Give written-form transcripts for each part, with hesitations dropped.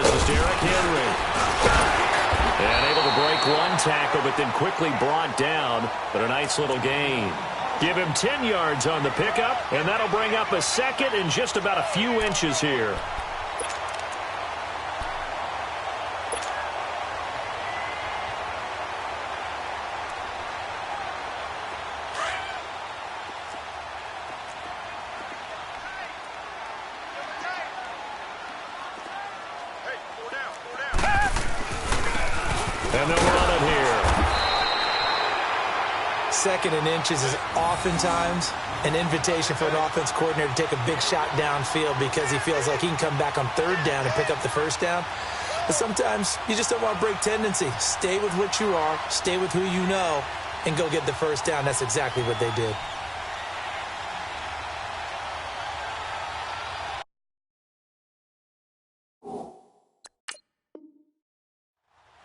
This is Derrick Henry. And able to break one tackle, but then quickly brought down. But a nice little gain. Give him 10 yards on the pickup, and that'll bring up a second in just about a few inches here. And they'll run it here. Second and inches is oftentimes an invitation for an offense coordinator to take a big shot downfield because he feels like he can come back on third down and pick up the first down. But sometimes you just don't want to break tendency. Stay with what you are, stay with who you know, and go get the first down. That's exactly what they did.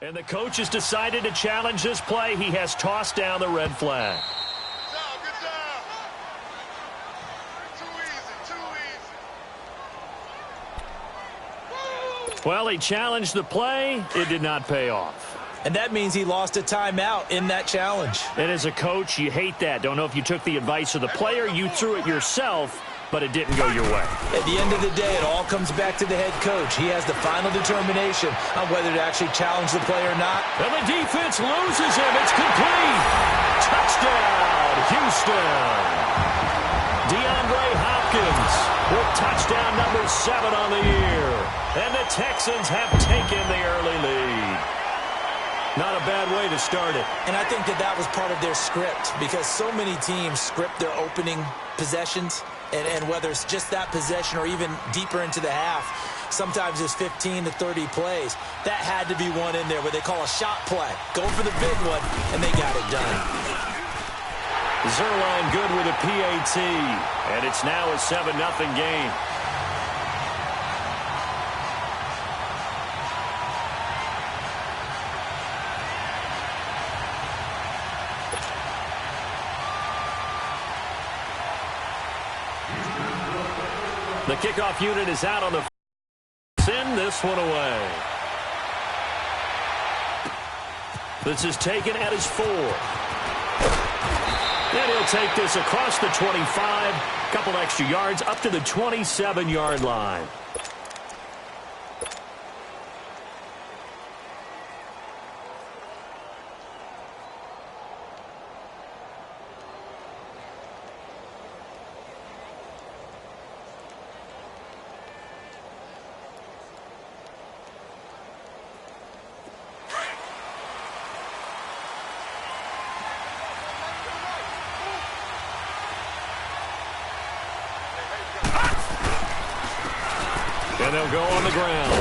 And the coach has decided to challenge this play. He has tossed down the red flag. Good job. Too easy. Well, he challenged the play. It did not pay off. And that means he lost a timeout in that challenge. And as a coach, you hate that. Don't know if you took the advice of the player. You threw it yourself, but it didn't go your way. At the end of the day, it all comes back to the head coach. He has the final determination on whether to actually challenge the play or not. And the defense loses him. It's complete. Touchdown, Houston. DeAndre Hopkins with touchdown number 7 on the year. And the Texans have taken the early lead. Not a bad way to start it. And I think that was part of their script because so many teams script their opening possessions. And whether it's just that possession or even deeper into the half, sometimes it's 15 to 30 plays. That had to be one in there where they call a shot play. Go for the big one, and they got it done. Zerline good with a PAT, and it's now a 7-0 game. The kickoff unit is out on the send this one away. This is taken at his 4. And he'll take this across the 25. Couple extra yards up to the 27-yard line. And they'll go on the ground.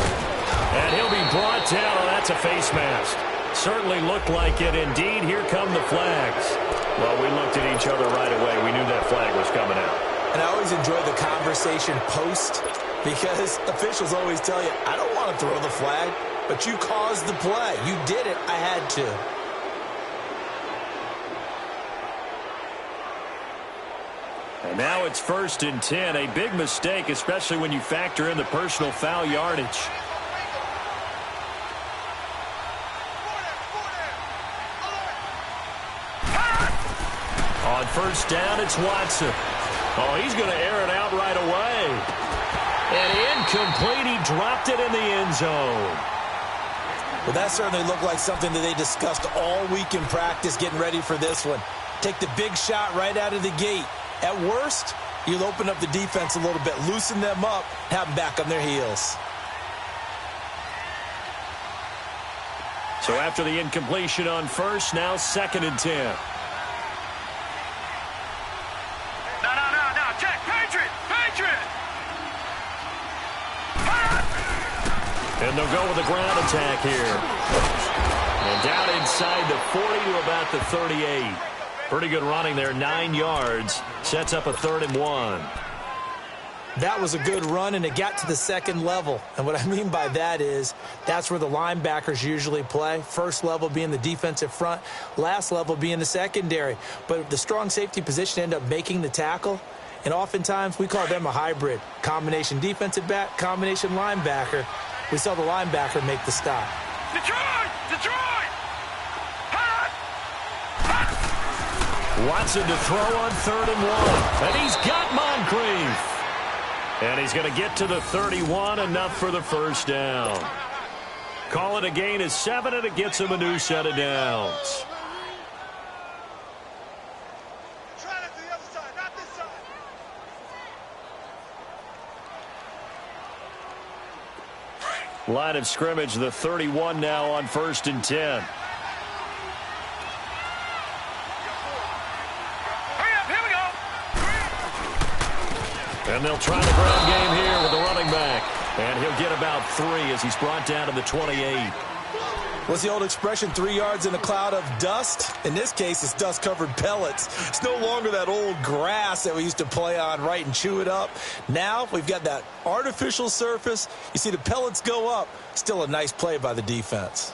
And he'll be brought down. Oh, that's a face mask. Certainly looked like it. Indeed, here come the flags. Well, we looked at each other right away. We knew that flag was coming out. And I always enjoy the conversation post because officials always tell you, I don't want to throw the flag, but you caused the play. You did it. I had to. And now it's 1st and 10. A big mistake, especially when you factor in the personal foul yardage. On 1st down, it's Watson. Oh, he's going to air it out right away. And incomplete. He dropped it in the end zone. Well, that certainly looked like something that they discussed all week in practice getting ready for this one. Take the big shot right out of the gate. At worst, you'll open up the defense a little bit, loosen them up, have them back on their heels. So after the incompletion on 1st, now 2nd and 10. No. Check. Patriot. And they'll go with the ground attack here. And down inside the 40 to about the 38. Pretty good running there, 9 yards. Sets up a 3rd and 1. That was a good run, and it got to the 2nd level. And what I mean by that is that's where the linebackers usually play. First level being the defensive front, last level being the secondary. But the strong safety position ended up making the tackle. And oftentimes we call them a hybrid. Combination defensive back, combination linebacker. We saw the linebacker make the stop. Detroit! Detroit! Hot! Watson to throw on 3rd and 1. And he's got Moncrief. And he's going to get to the 31, enough for the first down. Call it a gain of 7, and it gets him a new set of downs. Try that to the other side, not this side. Line of scrimmage, the 31 now on 1st and 10. Hurry up, here we go. And they'll try the ground game here with the running back. And he'll get about 3 as he's brought down to the 28. What's the old expression, 3 yards in a cloud of dust? In this case, it's dust-covered pellets. It's no longer that old grass that we used to play on, right, and chew it up. Now we've got that artificial surface. You see the pellets go up. Still a nice play by the defense.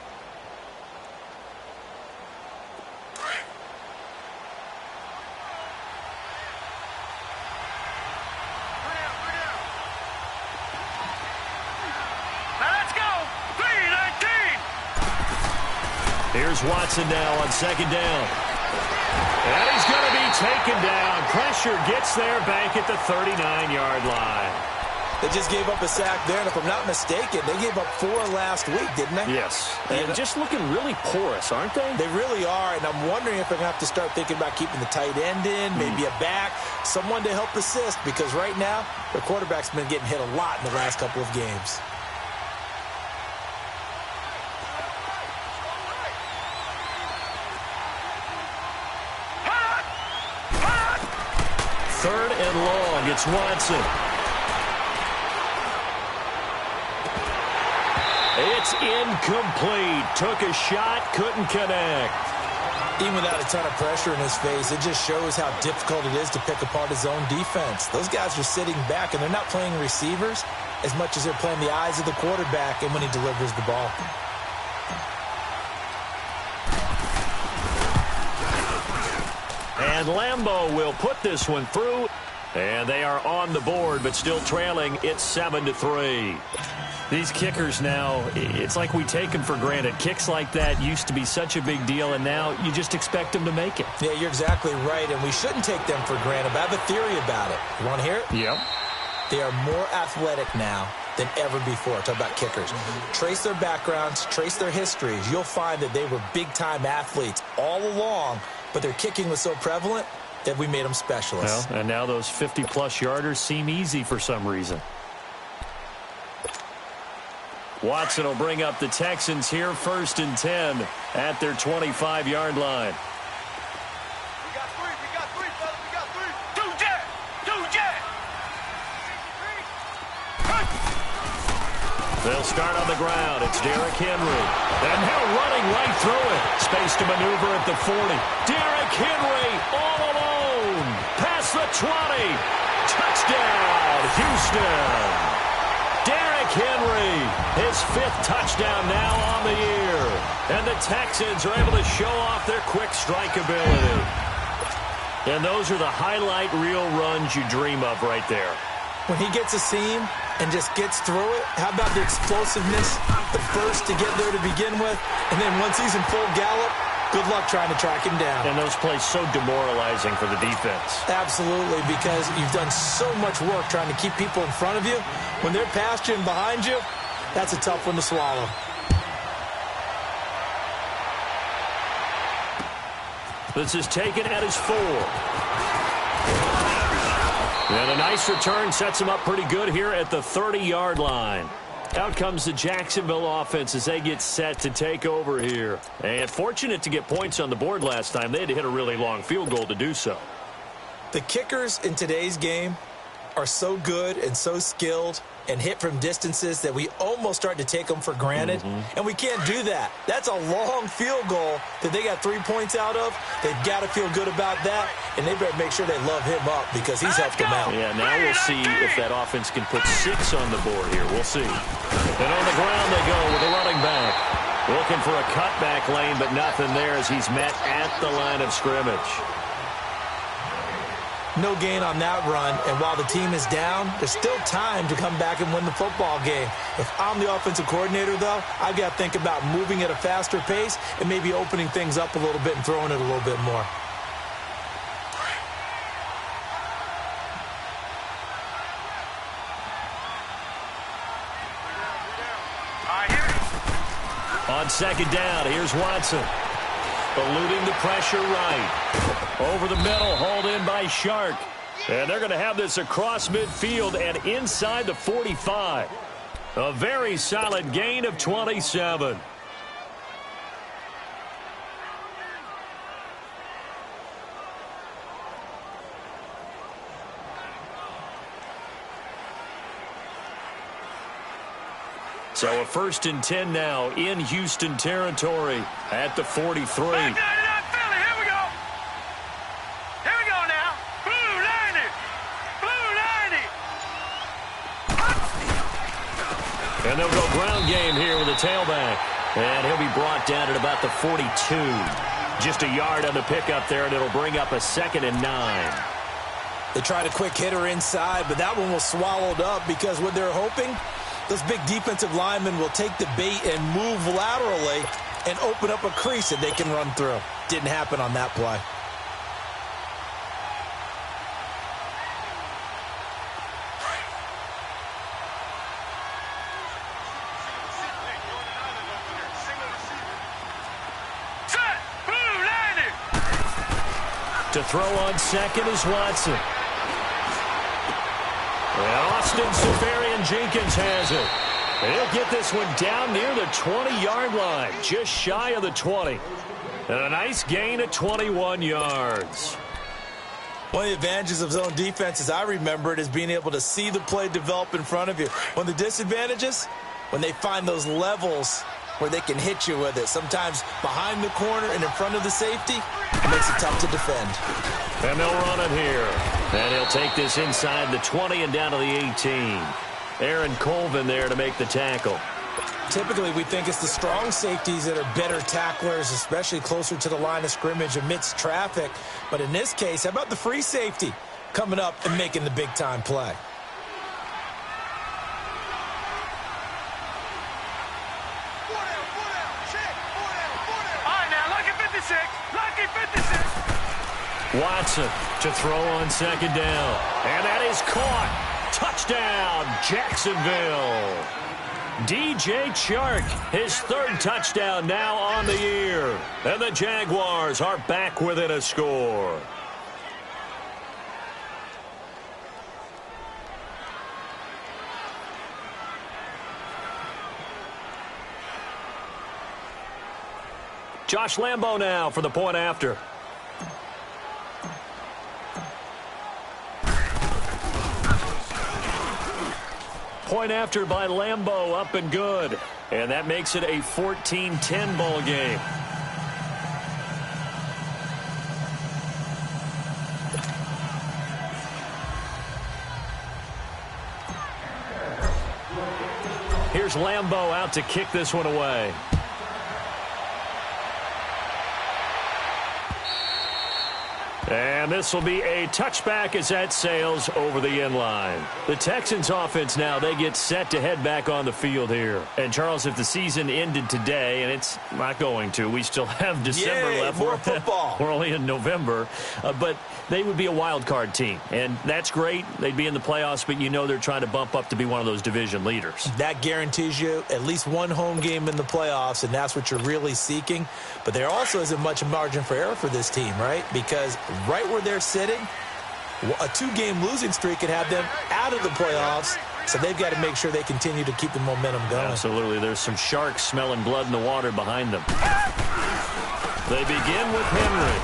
Here's Watson now on 2nd down. And he's going to be taken down. Pressure gets there back at the 39-yard line. They just gave up a sack there, and if I'm not mistaken, they gave up 4 last week, didn't they? Yes. And just looking really porous, aren't they? They really are, and I'm wondering if they're going to have to start thinking about keeping the tight end in, maybe a back, someone to help assist, because right now, their quarterback's been getting hit a lot in the last couple of games. Third and long. It's Watson. It's incomplete. Took a shot, couldn't connect. Even without a ton of pressure in his face, it just shows how difficult it is to pick apart his own defense. Those guys are sitting back, and they're not playing receivers as much as they're playing the eyes of the quarterback and when he delivers the ball. And Lambeau will put this one through. And they are on the board, but still trailing. It's 7-3. These kickers now, it's like we take them for granted. Kicks like that used to be such a big deal, and now you just expect them to make it. Yeah, you're exactly right, and we shouldn't take them for granted. But I have a theory about it. You want to hear it? Yep. They are more athletic now than ever before. Talk about kickers. Trace their backgrounds, trace their histories. You'll find that they were big-time athletes all along, but their kicking was so prevalent that we made them specialists. Well, and now those 50-plus yarders seem easy for some reason. Watson will bring up the Texans here, 1st and 10 at their 25-yard line. We got 3, fellas, we got 3. 2 jet, 2 jet. They'll start on the ground. It's Derrick Henry. And now running right through it. Space to maneuver at the 40. Derrick Henry all alone. Past the 20. Touchdown, Houston. Derrick Henry, his 5th touchdown now on the year. And the Texans are able to show off their quick strike ability. And those are the highlight reel runs you dream of right there. When he gets a seam and just gets through it, how about the explosiveness, the burst to get there to begin with, and then once he's in full gallop, good luck trying to track him down. And those plays so demoralizing for the defense. Absolutely, because you've done so much work trying to keep people in front of you. When they're past you and behind you, that's a tough one to swallow. This is taken at his 4. And a nice return sets him up pretty good here at the 30-yard line. Out comes the Jacksonville offense as they get set to take over here. And fortunate to get points on the board last time. They had to hit a really long field goal to do so. The kickers in today's game are so good and so skilled and hit from distances that we almost start to take them for granted. And we can't do that. That's a long field goal that they got 3 points out of. They've got to feel good about that, and they better make sure they love him up because he's helped them out. Yeah, now we'll see if that offense can put 6 on the board here. We'll see. And on the ground they go with a running back. Looking for a cutback lane, but nothing there as he's met at the line of scrimmage. No gain on that run, and while the team is down, there's still time to come back and win the football game. If I'm the offensive coordinator, though, I've got to think about moving at a faster pace and maybe opening things up a little bit and throwing it a little bit more. On second down, here's Watson. Eluding the pressure right. Over the middle, hauled in by Shark. And they're going to have this across midfield and inside the 45. A very solid gain of 27. So a 1st and 10 now in Houston territory at the 43. Back 99 Philly, here we go. Here we go now. Blue 90. Blue 90. And they'll go ground game here with a tailback. And he'll be brought down at about the 42. Just a yard on the pickup there, and it'll bring up a 2nd and 9. They tried a quick hitter inside, but that one was swallowed up because what they're hoping, those big defensive linemen will take the bait and move laterally and open up a crease that they can run through. Didn't happen on that play. Set. Blue 90. To throw on second is Watson. And Austin Seferian-Jenkins has it. And he'll get this one down near the 20-yard line, just shy of the 20. And a nice gain of 21 yards. One of the advantages of zone defense, as I remember it, is being able to see the play develop in front of you. One of the disadvantages, when they find those levels where they can hit you with it. Sometimes behind the corner and in front of the safety, it makes it tough to defend. And they'll run it here. And he'll take this inside the 20 and down to the 18. Aaron Colvin there to make the tackle. Typically, we think it's the strong safeties that are better tacklers, especially closer to the line of scrimmage amidst traffic. But in this case, how about the free safety coming up and making the big-time play? Watson to throw on second down. And that is caught. Touchdown, Jacksonville. DJ Chark, his 3rd touchdown now on the year. And the Jaguars are back within a score. Josh Lambo now for the point after. Point after by Lambo, up and good. And that makes it a 14-10 ball game. Here's Lambo out to kick this one away. And this will be a touchback as that sails over the end line. The Texans offense now, they get set to head back on the field here. And Charles, if the season ended today, and it's not going to, we still have December left. More football. We're only in November. But they would be a wild card team. And that's great. They'd be in the playoffs, but you know they're trying to bump up to be one of those division leaders. That guarantees you at least one home game in the playoffs, and that's what you're really seeking. But there also isn't much margin for error for this team, right? Because right where they're sitting, a 2-game losing streak could have them out of the playoffs, so they've got to make sure they continue to keep the momentum going. Absolutely. There's some sharks smelling blood in the water behind them. They begin with Henry,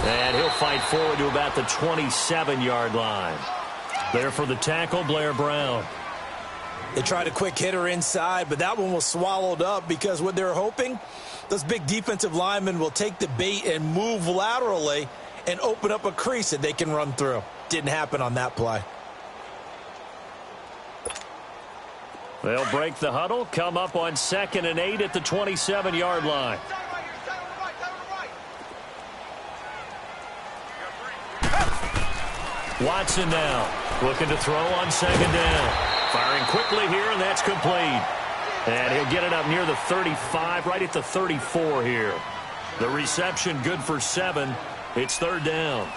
and he'll fight forward to about the 27-yard line. There for the tackle, Blair Brown. They tried a quick hitter inside, but that one was swallowed up because what they're hoping, those big defensive linemen will take the bait and move laterally and open up a crease that they can run through. Didn't happen on that play. They'll break the huddle, come up on 2nd and 8 at the 27-yard line. Watson now looking to throw on second down. Firing quickly here, and that's complete. And he'll get it up near the 35, right at the 34 here. The reception good for 7. It's third down.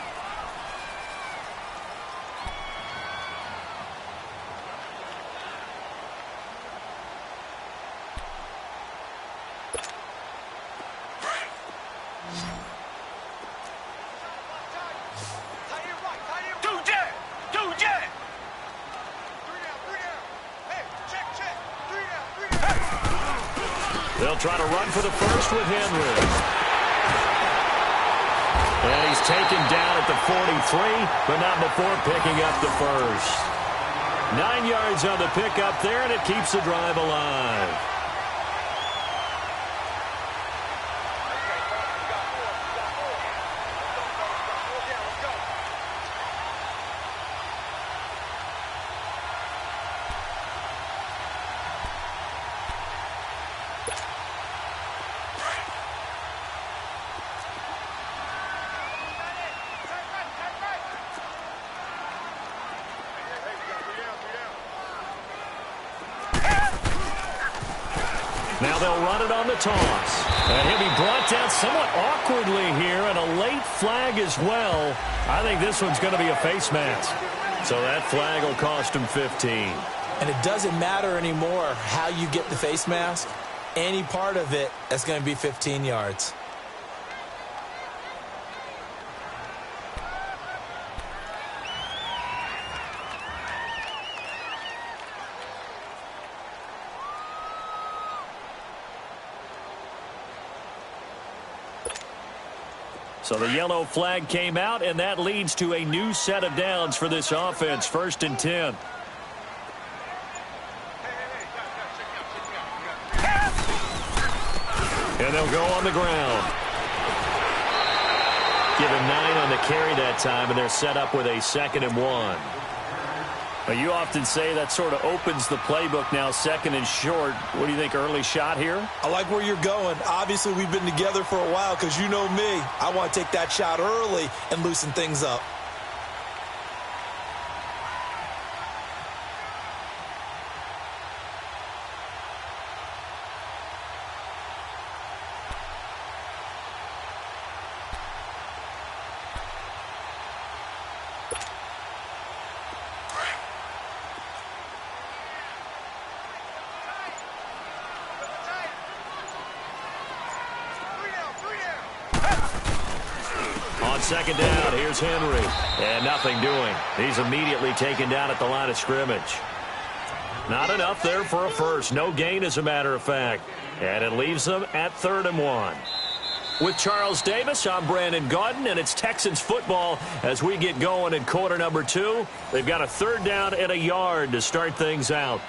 They'll try to run for the first with Henry. And he's taken down at the 43, but not before picking up the first. 9 yards on the pickup there, and it keeps the drive alive. Now they'll run it on the toss. And he'll be brought down somewhat awkwardly here, and a late flag as well. I think this one's going to be a face mask. So that flag will cost him 15. And it doesn't matter anymore how you get the face mask. Any part of it, that's going to be 15 yards. So the yellow flag came out, and that leads to a new set of downs for this offense. 1st and 10. And they'll go on the ground. Give him 9 on the carry that time, and they're set up with a 2nd and 1. Now, you often say that sort of opens the playbook now, 2nd and short. What do you think, early shot here? I like where you're going. Obviously, we've been together for a while because you know me. I want to take that shot early and loosen things up. Second down, here's Henry. And nothing doing. He's immediately taken down at the line of scrimmage. Not enough there for a first. No gain, as a matter of fact. And it leaves them at 3rd and 1. With Charles Davis, I'm Brandon Gaudin, and it's Texans football as we get going in quarter number 2. They've got a 3rd down and a yard to start things out.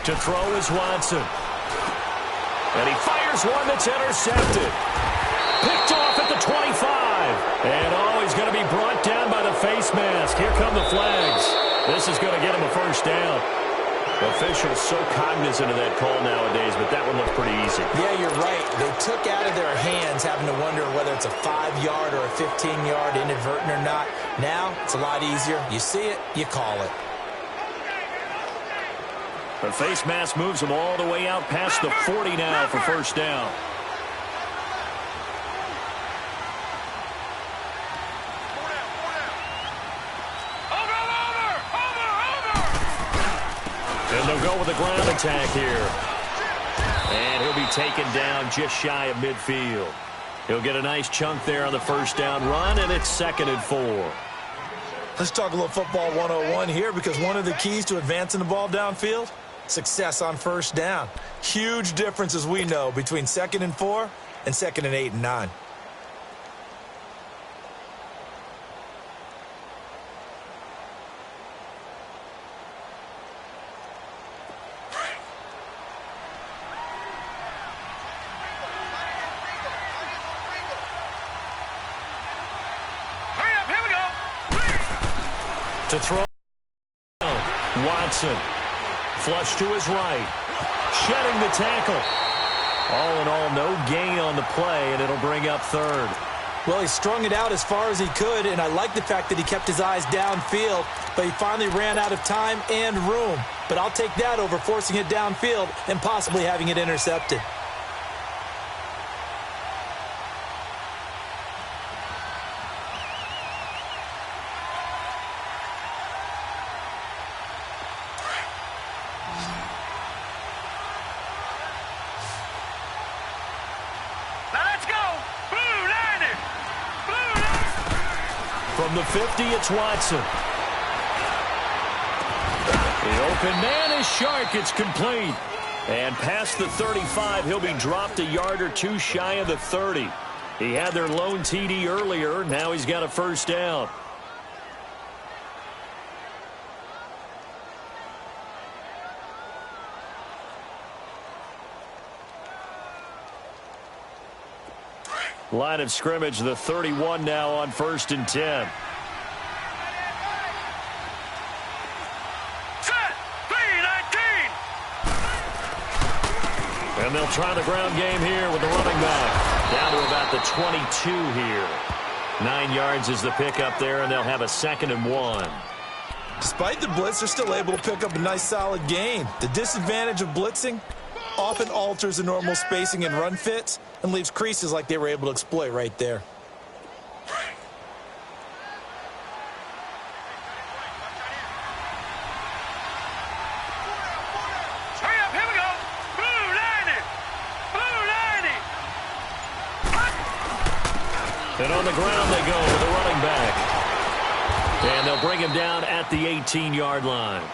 To throw is Watson. And he fires one that's intercepted. Picked off at the 25. And he's going to be brought down by the face mask. Here come the flags. This is going to get him a first down. Officials so cognizant of that call nowadays, but that one looked pretty easy. Yeah, you're right. They took out of their hands having to wonder whether it's a 5-yard or a 15-yard inadvertent or not. Now, it's a lot easier. You see it, you call it. The face mask moves him all the way out past the 40 now for first down. And they'll go with a ground attack here. And he'll be taken down just shy of midfield. He'll get a nice chunk there on the first down run, and it's 2nd and 4. Let's talk a little football 101 here, because one of the keys to advancing the ball downfield, success on first down. Huge difference, as we know, between 2nd and 4 and 2nd and 8 and 9. To throw. Watson. Flush to his right. Shedding the tackle. All in all, no gain on the play, and it'll bring up third. Well, he strung it out as far as he could, and I like the fact that he kept his eyes downfield, but he finally ran out of time and room. But I'll take that over forcing it downfield and possibly having it intercepted. From the 50, it's Watson. The open man is Shark. It's complete. And past the 35, he'll be dropped a yard or two shy of the 30. He had their lone TD earlier. Now he's got a first down. Line of scrimmage, the 31 now on 1st and 10. Set, 3-19. And they'll try the ground game here with the running back. Down to about the 22 here. 9 yards is the pickup there, and they'll have a 2nd and 1. Despite the blitz, they're still able to pick up a nice solid gain. The disadvantage of blitzing often alters the normal spacing and run fits and leaves creases like they were able to exploit right there. Hurry up, here we go. Blue 90. Blue 90. And on the ground they go with the running back. And they'll bring him down at the 18-yard line.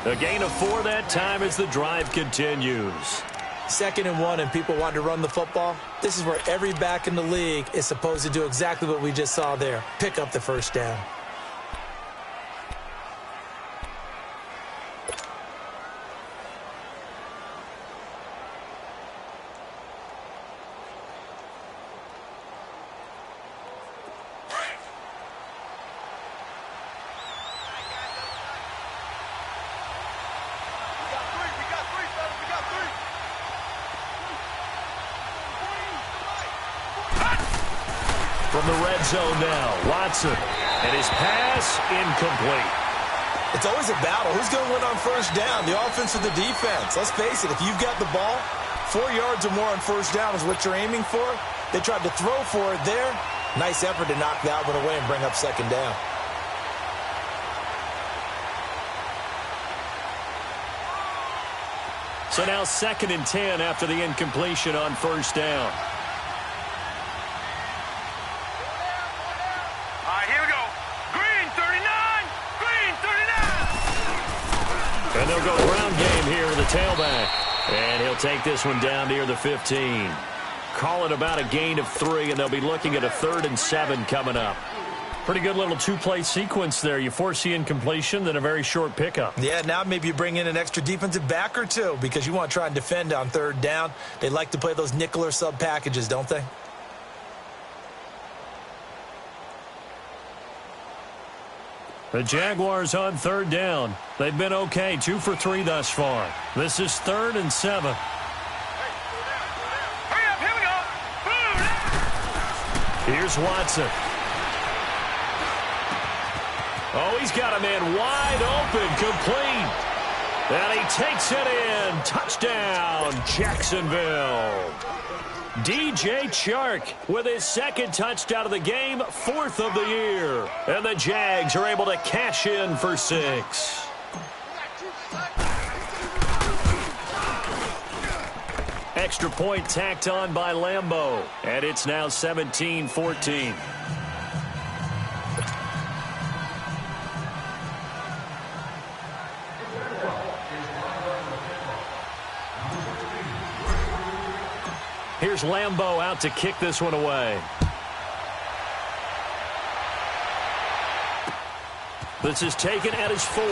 A gain of 4 that time as the drive continues. 2nd and 1 and people want to run the football. This is where every back in the league is supposed to do exactly what we just saw there. Pick up the first down. From the red zone now, Watson. And his pass incomplete. It's always a battle. Who's going to win on first down, the offense or the defense? Let's face it, if you've got the ball, 4 yards or more on first down is what you're aiming for. They tried to throw for it there. Nice effort to knock that one away and bring up 2nd down. So now 2nd and 10 after the incompletion on first down. And they'll go ground game here with the tailback. And he'll take this one down near the 15. Call it about a gain of 3, and they'll be looking at a 3rd and 7 coming up. Pretty good little 2-play sequence there. You force the incompletion, then a very short pickup. Yeah, now maybe you bring in an extra defensive back or two because you want to try and defend on 3rd down. They like to play those nickel or sub packages, don't they? The Jaguars on 3rd down. They've been okay, 2 for 3 thus far. This is 3rd and 7. Hurry up, here we go. Here's Watson. Oh, he's got a man wide open, complete. And he takes it in. Touchdown, Jacksonville. DJ Chark with his 2nd touchdown of the game, 4th of the year. And the Jags are able to cash in for 6. Extra point tacked on by Lambeau. And it's now 17-14. Here's Lambeau out to kick this one away. This is taken at his 4.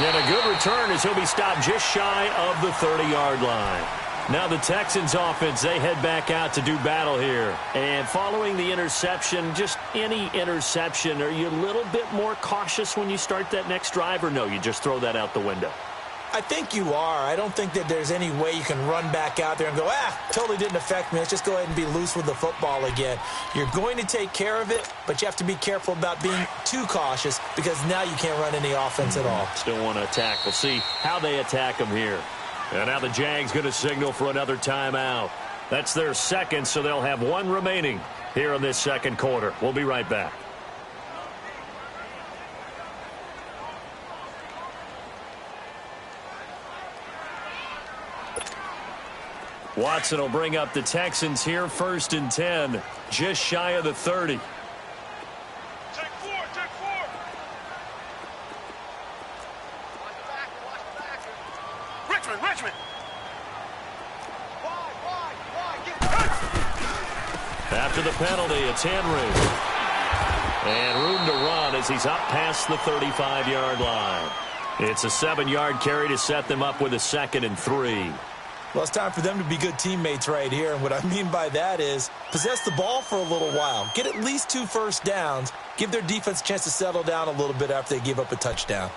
And a good return as he'll be stopped just shy of the 30-yard line. Now the Texans offense, they head back out to do battle here. And following the interception, just any interception, are you a little bit more cautious when you start that next drive, or no, you just throw that out the window? I think you are. I don't think that there's any way you can run back out there and go, totally didn't affect me. Let's just go ahead and be loose with the football again. You're going to take care of it, but you have to be careful about being too cautious because now you can't run any offense at all. Still want to attack. We'll see how they attack them here. And now the Jags going to signal for another timeout. That's their second, so they'll have one remaining here in this second quarter. We'll be right back. Watson will bring up the Texans here, 1st and 10, just shy of the 30. Take four. Richmond. After the penalty, it's Henry. And room to run as he's up past the 35-yard line. It's a 7-yard carry to set them up with a 2nd and 3. Well, it's time for them to be good teammates right here. And what I mean by that is possess the ball for a little while. Get at least 2 first downs. Give their defense a chance to settle down a little bit after they give up a touchdown.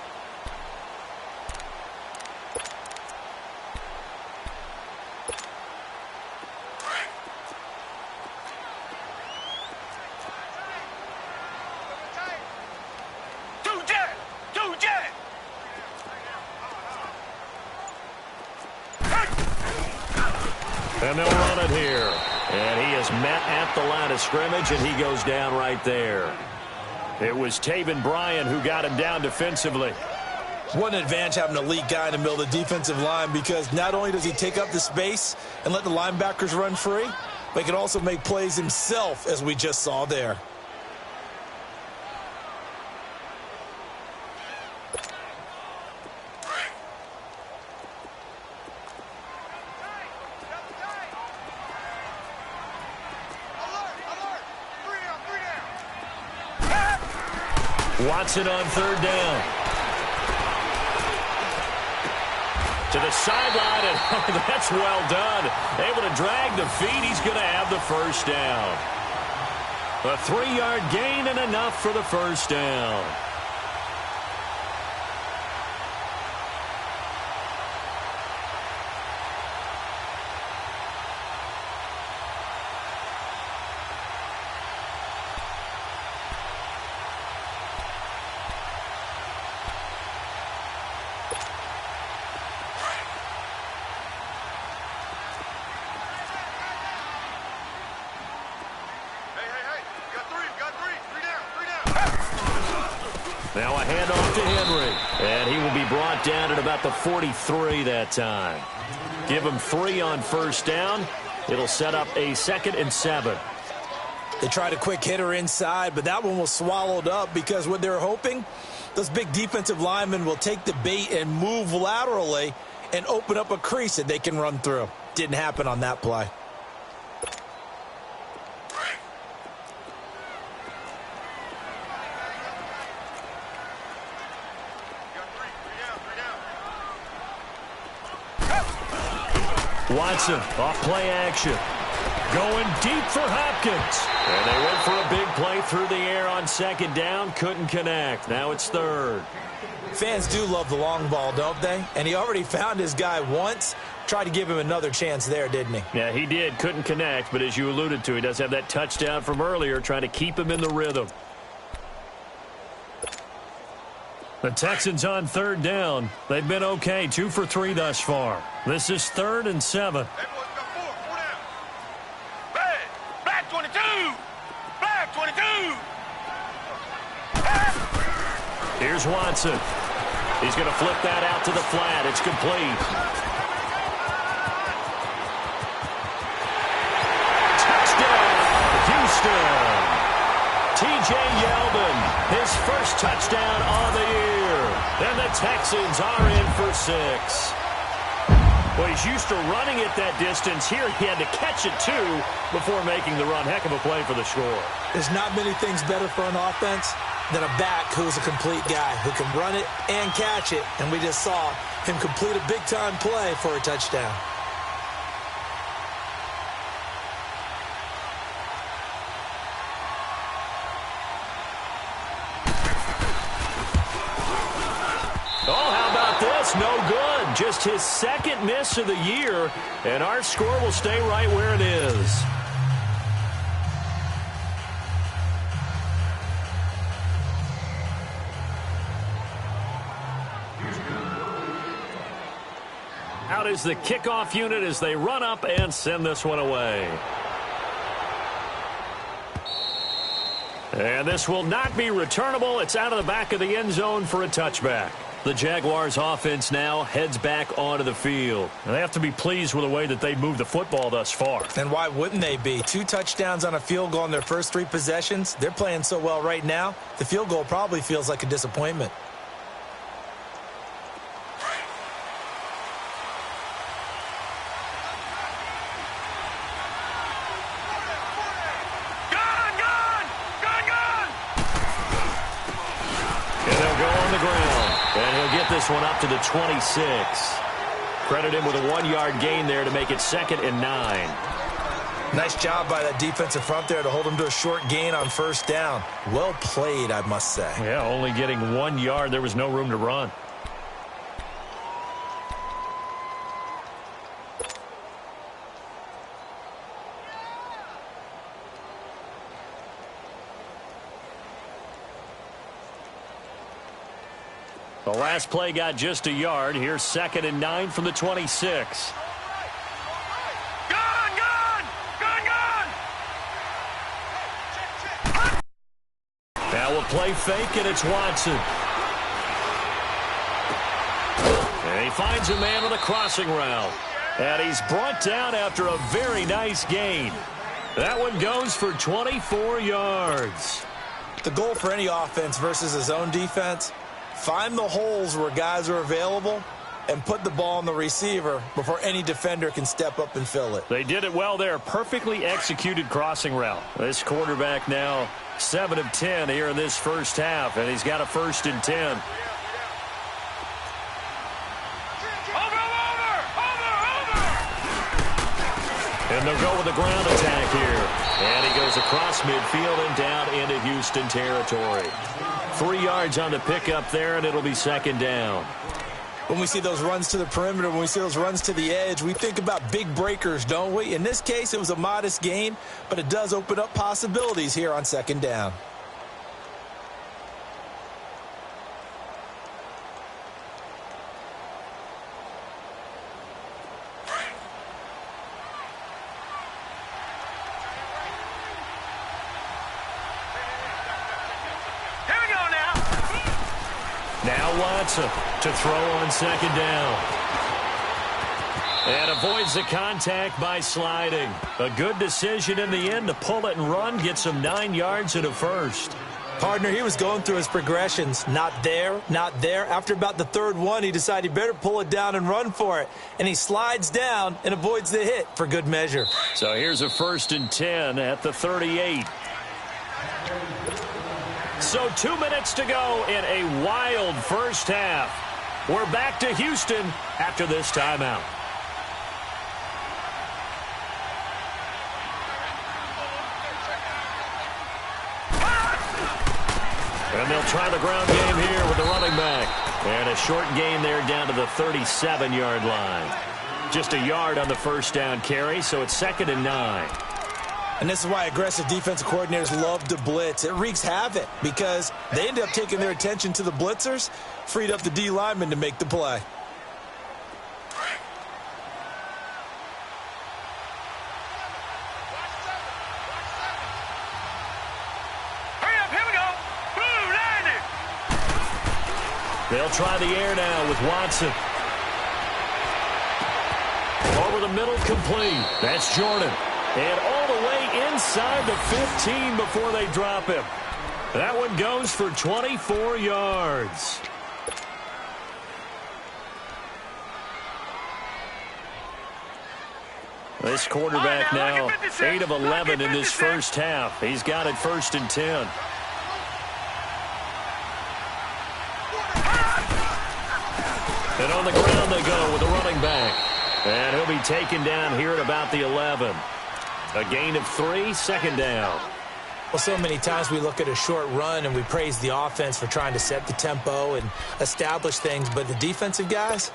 And they'll run it here. And he is met at the line of scrimmage, and he goes down right there. It was Taven Bryan who got him down defensively. What an advantage having an elite guy in the middle of the defensive line, because not only does he take up the space and let the linebackers run free, but he can also make plays himself, as we just saw there. Watson on 3rd down. To the sideline, and that's well done. Able to drag the feet. He's going to have the 1st down. A 3-yard gain and enough for the 1st down. Now a handoff to Henry. And he will be brought down at about the 43 that time. Give him 3 on 1st down. It'll set up a 2nd and 7. They tried a quick hitter inside, but that one was swallowed up because what they're hoping, those big defensive linemen will take the bait and move laterally and open up a crease that they can run through. Didn't happen on that play. Watson off play action. Going deep for Hopkins. And they went for a big play through the air on 2nd down. Couldn't connect. Now it's 3rd. Fans do love the long ball, don't they? And he already found his guy once. Tried to give him another chance there, didn't he? Yeah, he did. Couldn't connect. But as you alluded to, he does have that touchdown from earlier, trying to keep him in the rhythm. The Texans on 3rd down. They've been okay. 2 for 3 thus far. This is 3rd and 7. Black 22! Black 22! Here's Watson. He's going to flip that out to the flat. It's complete. Touchdown, Houston. T.J. Yeldon, his 1st touchdown on the year. And the Texans are in for 6. Well, he's used to running it that distance. Here he had to catch it, too, before making the run. Heck of a play for the score. There's not many things better for an offense than a back who's a complete guy who can run it and catch it. And we just saw him complete a big-time play for a touchdown. Oh, how about this? No good. Just his second miss of the year, and our score will stay right where it is. Out is the kickoff unit as they run up and send this one away. And this will not be returnable. It's out of the back of the end zone for a touchback. The Jaguars offense now heads back onto the field. And they have to be pleased with the way that they moved the football thus far. And why wouldn't they be? 2 touchdowns on a field goal in their first 3 possessions. They're playing so well right now, the field goal probably feels like a disappointment. This one up to the 26. Credit him with a 1-yard gain there to make it 2nd and 9. Nice job by that defensive front there to hold him to a short gain on first down. Well played, I must say. Yeah, only getting 1 yard. There was no room to run. The last play got just a yard. Here's 2nd and 9 from the 26. Now we'll play fake, and it's Watson. And he finds a man on the crossing route. And he's brought down after a very nice gain. That one goes for 24 yards. The goal for any offense versus his own defense: find the holes where guys are available and put the ball on the receiver before any defender can step up and fill it. They did it well there. Perfectly executed crossing route. This quarterback now 7 of 10 here in this first half, and he's got a 1st and 10. And they'll go with the ground attack here. And he goes across midfield and down into Houston territory. 3 yards on the pickup there, and it'll be 2nd down. When we see those runs to the perimeter, when we see those runs to the edge, we think about big breakers, don't we? In this case, it was a modest gain, but it does open up possibilities here on 2nd down. Watson to throw on 2nd down. And avoids the contact by sliding. A good decision in the end to pull it and run. Gets him 9 yards and a 1st. Partner, he was going through his progressions. Not there, not there. After about the 3rd one, he decided he better pull it down and run for it. And he slides down and avoids the hit for good measure. So here's a 1st and 10 at the 38. So 2 minutes to go in a wild first half. We're back to Houston after this timeout. And they'll try the ground game here with the running back. And a short gain there down to the 37-yard line. Just a yard on the first down carry, so it's 2nd and 9. And this is why aggressive defensive coordinators love to blitz. It wreaks havoc because they end up taking their attention to the blitzers, freed up the D lineman to make the play. Hurry up, here we go. Boom, landed. They'll try the air now with Watson. Over the middle, complete. That's Jordan. And all the way inside the 15 before they drop him. That one goes for 24 yards. This quarterback now 8 of 11 in this first half. He's got it 1st and 10. And on the ground they go with the running back. And he'll be taken down here at about the 11. A gain of 3, 2nd down. Well, so many times we look at a short run and we praise the offense for trying to set the tempo and establish things, but the defensive guys,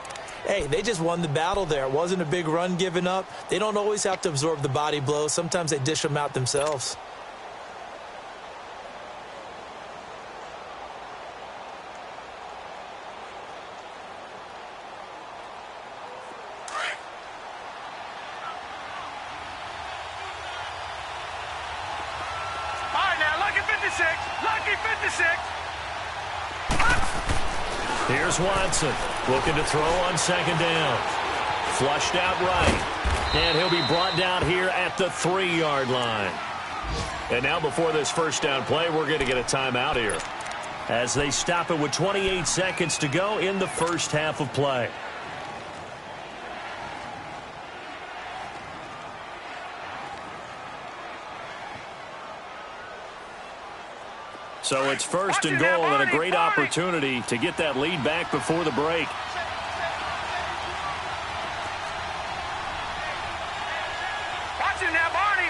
hey, they just won the battle there. It wasn't a big run given up. They don't always have to absorb the body blows. Sometimes they dish them out themselves. Lucky 56. Here's Watson looking to throw on second down. Flushed out right. And he'll be brought down here at the 3-yard line. And now before this first down play, we're going to get a timeout here, as they stop it with 28 seconds to go in the first half of play. So it's first and goal and a great opportunity to get that lead back before the break. Watching now, Barney.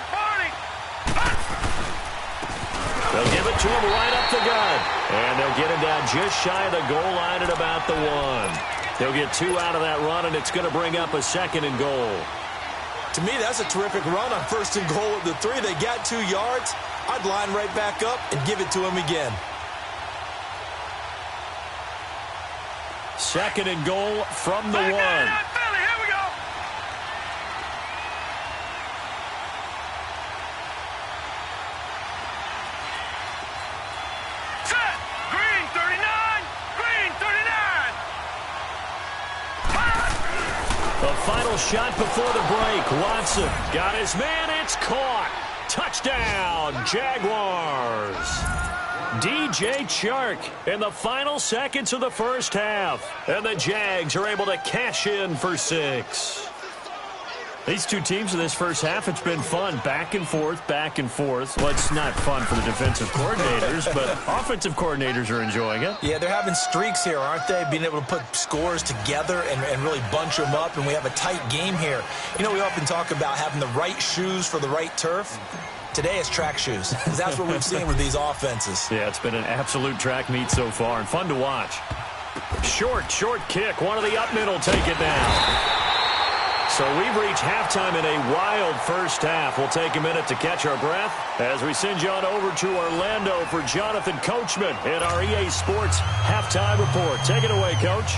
They'll give it to him right up the gut. And they'll get him down just shy of the goal line at about the 1. They'll get 2 out of that run, and it's going to bring up a second and goal. To me, that's a terrific run on first and goal at the 3. They got 2 yards. I'd line right back up and give it to him again. Second and goal from the 1. Here we go. Set. Green 39. Green 39. The final shot before the break. Watson got his man. It's caught. Touchdown, Jaguars. DJ Chark in the final seconds of the first half. And the Jags are able to cash in for 6. These two teams in this first half, it's been fun. Back and forth, back and forth. Well, it's not fun for the defensive coordinators, but offensive coordinators are enjoying it. Yeah, they're having streaks here, aren't they? Being able to put scores together and really bunch them up, and we have a tight game here. You know, we often talk about having the right shoes for the right turf. Today it's track shoes, because that's what we've seen with these offenses. Yeah, it's been an absolute track meet so far, and fun to watch. Short kick. One of the up middle take it down. So we've reached halftime in a wild first half. We'll take a minute to catch our breath as we send you on over to Orlando for Jonathan Coachman in our EA Sports Halftime Report. Take it away, Coach.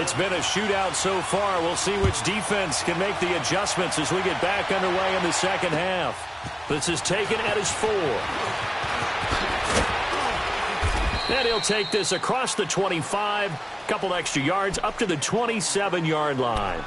It's been a shootout so far. We'll see which defense can make the adjustments as we get back underway in the second half. This is taken at his 4. And he'll take this across the 25, couple extra yards up to the 27-yard line.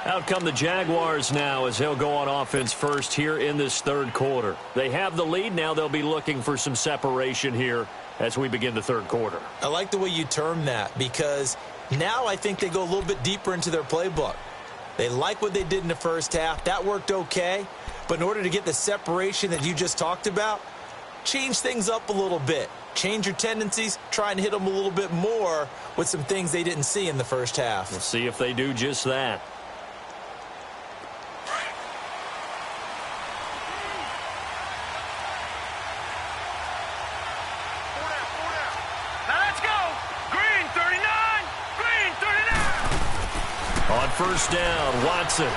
Out come the Jaguars now as they'll go on offense first here in this third quarter. They have the lead. Now they'll be looking for some separation here as we begin the third quarter. I like the way you term that, because now I think they go a little bit deeper into their playbook. They like what they did in the first half. That worked okay. But in order to get the separation that you just talked about, change things up a little bit. Change your tendencies, try and hit them a little bit more with some things they didn't see in the first half. We'll see if they do just that. Now let's go. Green 39. Green 39. On first down, Watson.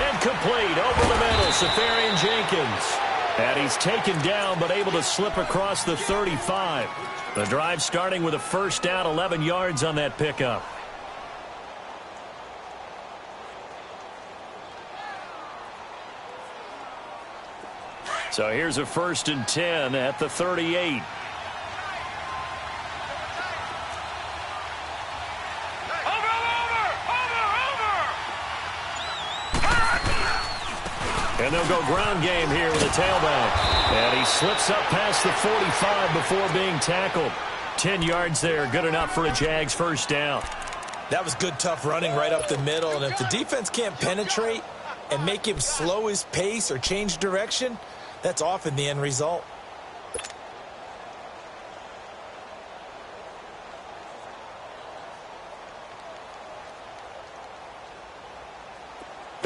And complete over the middle, Safarian Jenkins. And he's taken down but able to slip across the 35. The drive starting with a first down, 11 yards on that pickup. So here's a 1st and 10 at the 38. And they'll go ground game here with a tailback. And he slips up past the 45 before being tackled. 10 yards there, good enough for a Jags first down. That was good, tough running right up the middle. And if the defense can't penetrate and make him slow his pace or change direction, that's often the end result.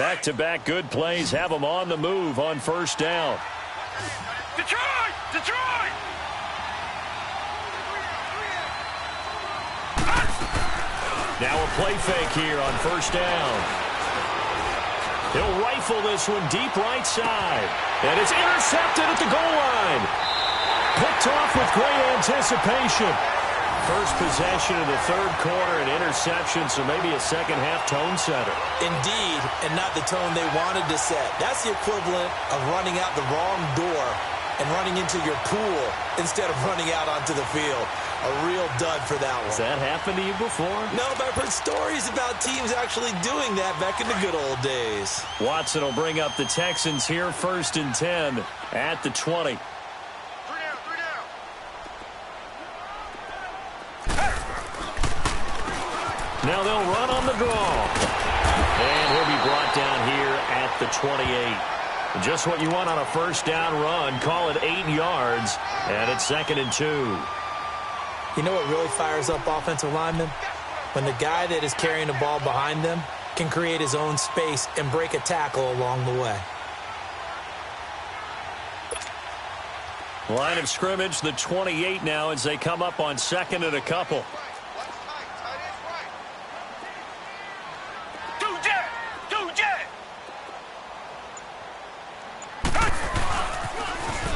Back-to-back good plays have them on the move on first down. Detroit! Detroit! Now a play fake here on first down. He'll rifle this one deep right side. And it's intercepted at the goal line. Picked off with great anticipation. First possession of the third quarter, an interception, so maybe a second-half tone setter. Indeed, and not the tone they wanted to set. That's the equivalent of running out the wrong door and running into your pool instead of running out onto the field. A real dud for that one. Has that happened to you before? No, but I've heard stories about teams actually doing that back in the good old days. Watson will bring up the Texans here, 1st and 10 at the 20. Now they'll run on the draw. And he'll be brought down here at the 28. Just what you want on a first down run. Call it 8 yards. And it's 2nd and 2. You know what really fires up offensive linemen? When the guy that is carrying the ball behind them can create his own space and break a tackle along the way. Line of scrimmage, the 28 now as they come up on 2nd and a couple.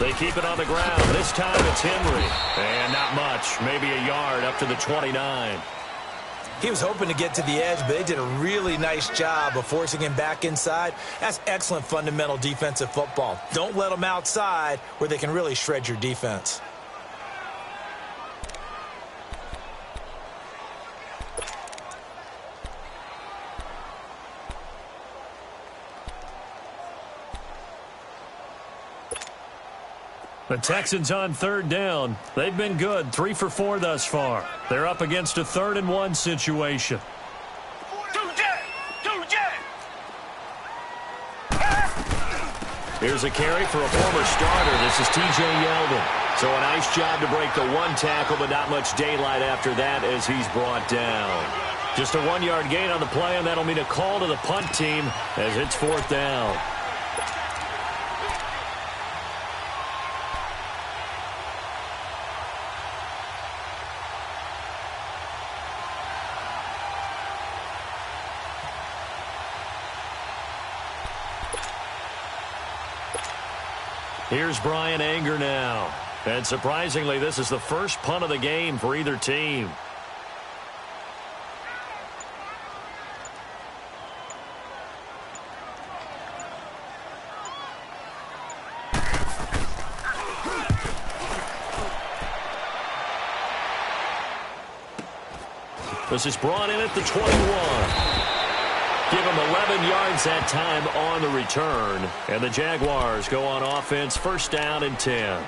They keep it on the ground. This time it's Henry. And not much. Maybe a yard up to the 29. He was hoping to get to the edge, but they did a really nice job of forcing him back inside. That's excellent fundamental defensive football. Don't let them outside where they can really shred your defense. The Texans on 3rd down. They've been good, 3 for 4 thus far. They're up against a 3rd and 1 situation. Here's a carry for a former starter. This is T.J. Yeldon. So a nice job to break the 1 tackle, but not much daylight after that as he's brought down. Just a 1-yard gain on the play, and that'll mean a call to the punt team as it's 4th down. Here's Brian Anger now. And surprisingly, this is the first punt of the game for either team. This is brought in at the 21. Give him 11 yards that time on the return. And the Jaguars go on offense, 1st down and 10.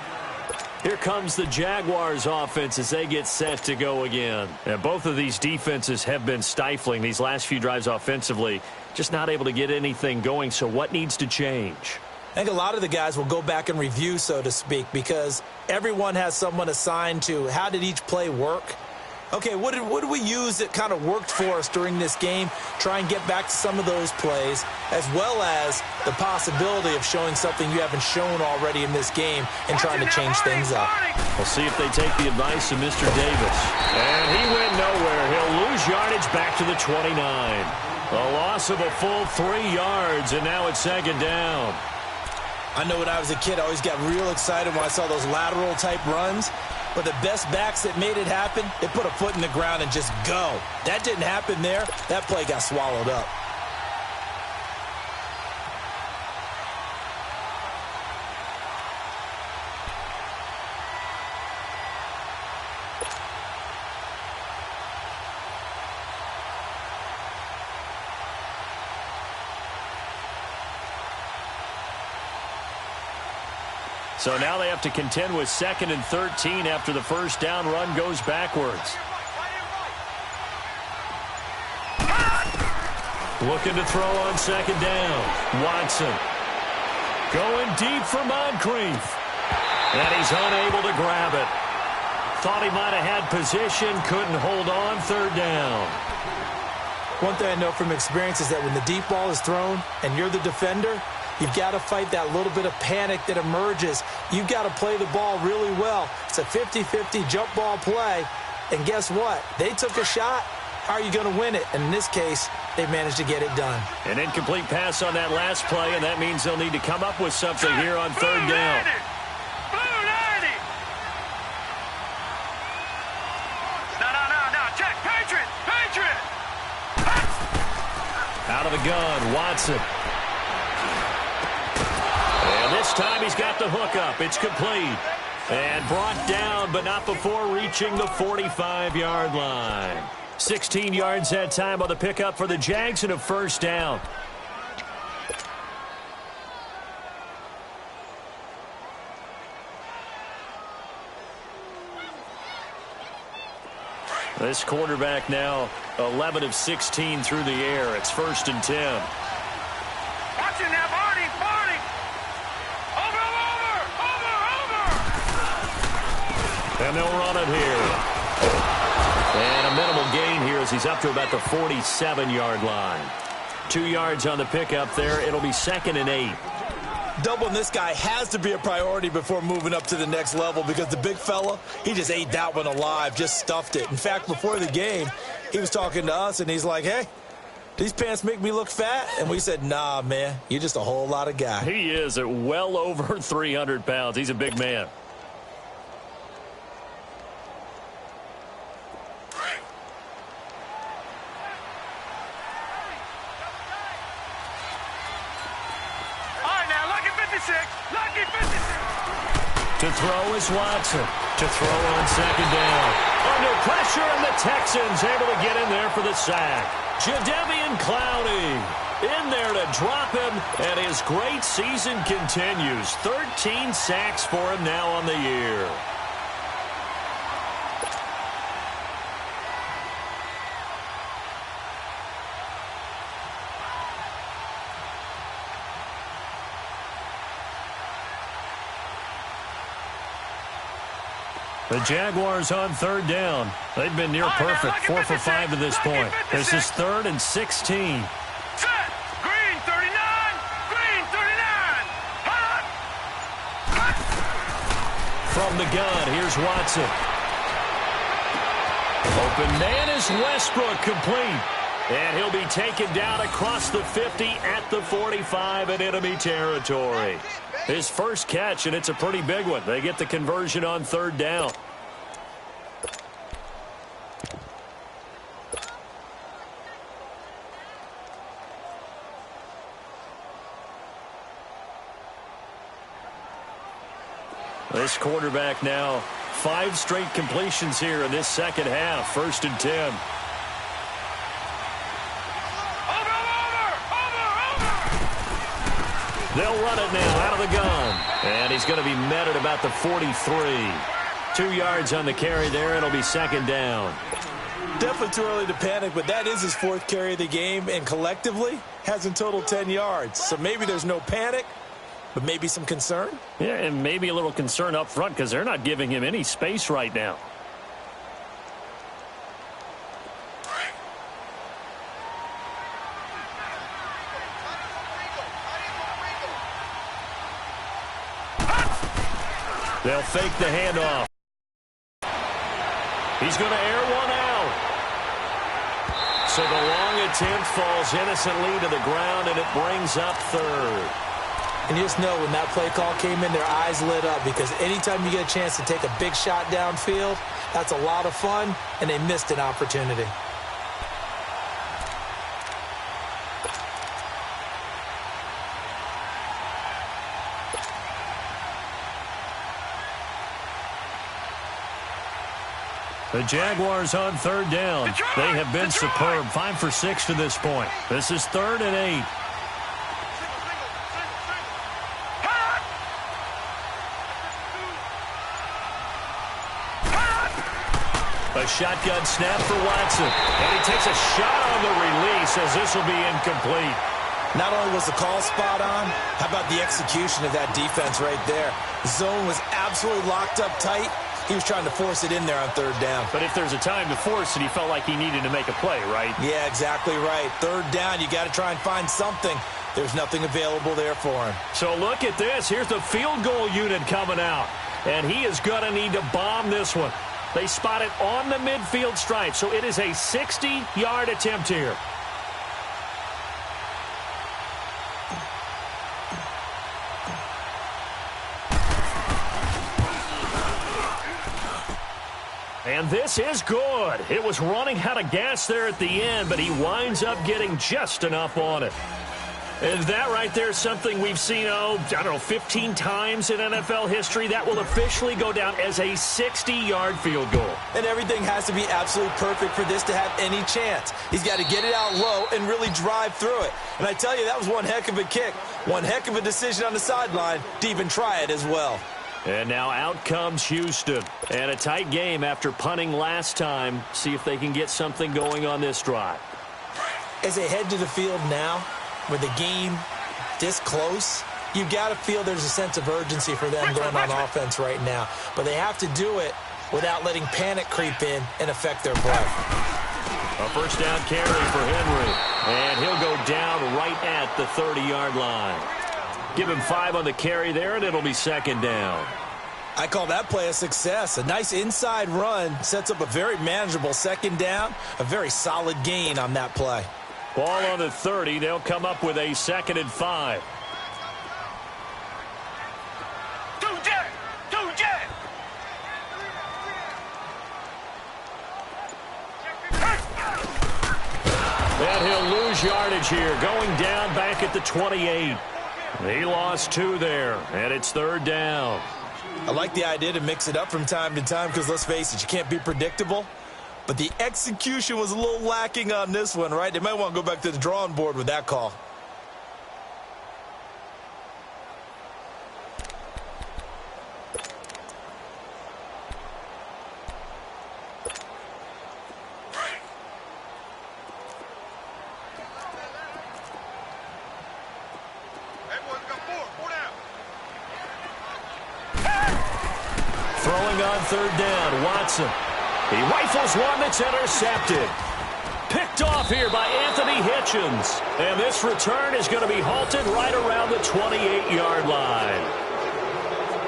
Here comes the Jaguars offense as they get set to go again. And both of these defenses have been stifling these last few drives offensively. Just not able to get anything going. So what needs to change? I think a lot of the guys will go back and review, so to speak, because everyone has someone assigned to how did each play work. Okay, what did we use that kind of worked for us during this game? Try and get back to some of those plays, as well as the possibility of showing something you haven't shown already in this game and trying to change things up. We'll see if they take the advice of Mr. Davis. And he went nowhere. He'll lose yardage back to the 29. A loss of a full 3 yards, and now it's 2nd down. I know when I was a kid, I always got real excited when I saw those lateral-type runs. But the best backs that made it happen, they put a foot in the ground and just go. That didn't happen there. That play got swallowed up. So now they have to contend with 2nd and 13 after the first down run goes backwards. Looking to throw on 2nd down. Watson going deep for Moncrief. And he's unable to grab it. Thought he might have had position, couldn't hold on, 3rd down. One thing I know from experience is that when the deep ball is thrown and you're the defender, you've got to fight that little bit of panic that emerges. You've got to play the ball really well. It's a 50-50 jump ball play. And guess what? They took a shot. How are you going to win it? And in this case, they managed to get it done. An incomplete pass on that last play, and that means they'll need to come up with something here on third down. Check. Patriot. Out of the gun, Watson. And this time he's got the hook up. It's complete. And brought down, but not before reaching the 45-yard line. 16 yards that time on the pickup for the Jags and a first down. This quarterback now 11 of 16 through the air. It's 1st and 10. Watch it now, Barney. Over. And they'll run it here. And a minimal gain here as he's up to about the 47-yard line. 2 yards on the pickup there. It'll be 2nd and 8. Doubling this guy has to be a priority before moving up to the next level because the big fella, he just ate that one alive, just stuffed it. In fact, before the game, he was talking to us, and he's like, hey, these pants make me look fat? And we said, nah, man, you're just a whole lot of guy. He is at well over 300 pounds. He's a big man. To throw is Watson. To throw on 2nd down. Under pressure, and the Texans able to get in there for the sack. Jadeveon Clowney in there to drop him, and his great season continues. 13 sacks for him now on the year. The Jaguars on 3rd down. They've been near perfect, 4 for 5 to this point. This is 3rd and 16. Set. Green 39. Hot. From the gun, here's Watson. Open man is Westbrook, complete. And he'll be taken down across the 50 at the 45 in enemy territory. His first catch, and it's a pretty big one. They get the conversion on 3rd down. This quarterback now 5 straight completions here in this second half. 1st and 10. They'll run it now out of the gun. And he's going to be met at about the 43. 2 yards on the carry there. It'll be 2nd down. Definitely too early to panic, but that is his 4th carry of the game, and collectively has in total 10 yards. So maybe there's no panic, but maybe some concern. Yeah, and maybe a little concern up front because they're not giving him any space right now. They'll fake the handoff. He's going to air one out. So the long attempt falls innocently to the ground, and it brings up 3rd. And you just know when that play call came in, their eyes lit up because anytime you get a chance to take a big shot downfield, that's a lot of fun, and they missed an opportunity. The Jaguars on 3rd down. They have been superb. 5 for 6 to this point. This is 3rd and 8. A shotgun snap for Watson. And he takes a shot on the release as this will be incomplete. Not only was the call spot on, how about the execution of that defense right there? The zone was absolutely locked up tight. He was trying to force it in there on third down. But if there's a time to force it, he felt like he needed to make a play, right? Yeah, exactly right. Third down, you got to try and find something. There's nothing available there for him. So look at this. Here's the field goal unit coming out. And he is going to need to bomb this one. They spot it on the midfield stripe, so it is a 60-yard attempt here. And this is good. It was running out of gas there at the end, but he winds up getting just enough on it. And that right there is something we've seen, 15 times in NFL history. That will officially go down as a 60-yard field goal. And everything has to be absolutely perfect for this to have any chance. He's got to get it out low and really drive through it. And I tell you, that was one heck of a kick. One heck of a decision on the sideline to even try it as well. And now out comes Houston. And a tight game after punting last time. See if they can get something going on this drive. As they head to the field now, with the game this close, you've got to feel there's a sense of urgency for them going on offense right now. But they have to do it without letting panic creep in and affect their play. A first down carry for Henry. And he'll go down right at the 30-yard line. Give him 5 on the carry there, and it'll be second down. I call that play a success. A nice inside run sets up a very manageable second down. A very solid gain on that play. Ball on the 30. They'll come up with a 2nd and 5. And he'll lose yardage here, going down back at the 28. He lost 2 there, and it's third down. I like the idea to mix it up from time to time because, let's face it, you can't be predictable. But the execution was a little lacking on this one, right? They might want to go back to the drawing board with that call. Throwing on third down, Watson. He rifles one that's intercepted. Picked off here by Anthony Hitchens. And this return is going to be halted right around the 28-yard line.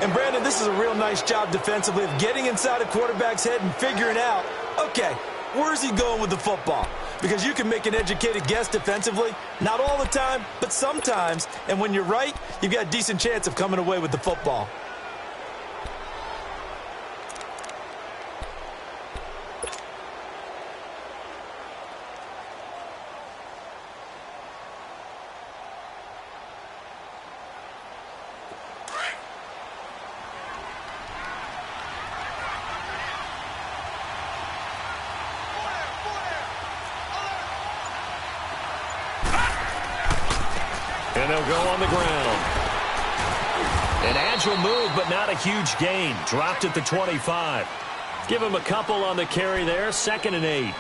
And, Brandon, this is a real nice job defensively of getting inside a quarterback's head and figuring out, okay, where's he going with the football? Because you can make an educated guess defensively. Not all the time, but sometimes. And when you're right, you've got a decent chance of coming away with the football. And they'll go on the ground. An agile move, but not a huge gain. Dropped at the 25. Give him a couple on the carry there. 2nd and 8.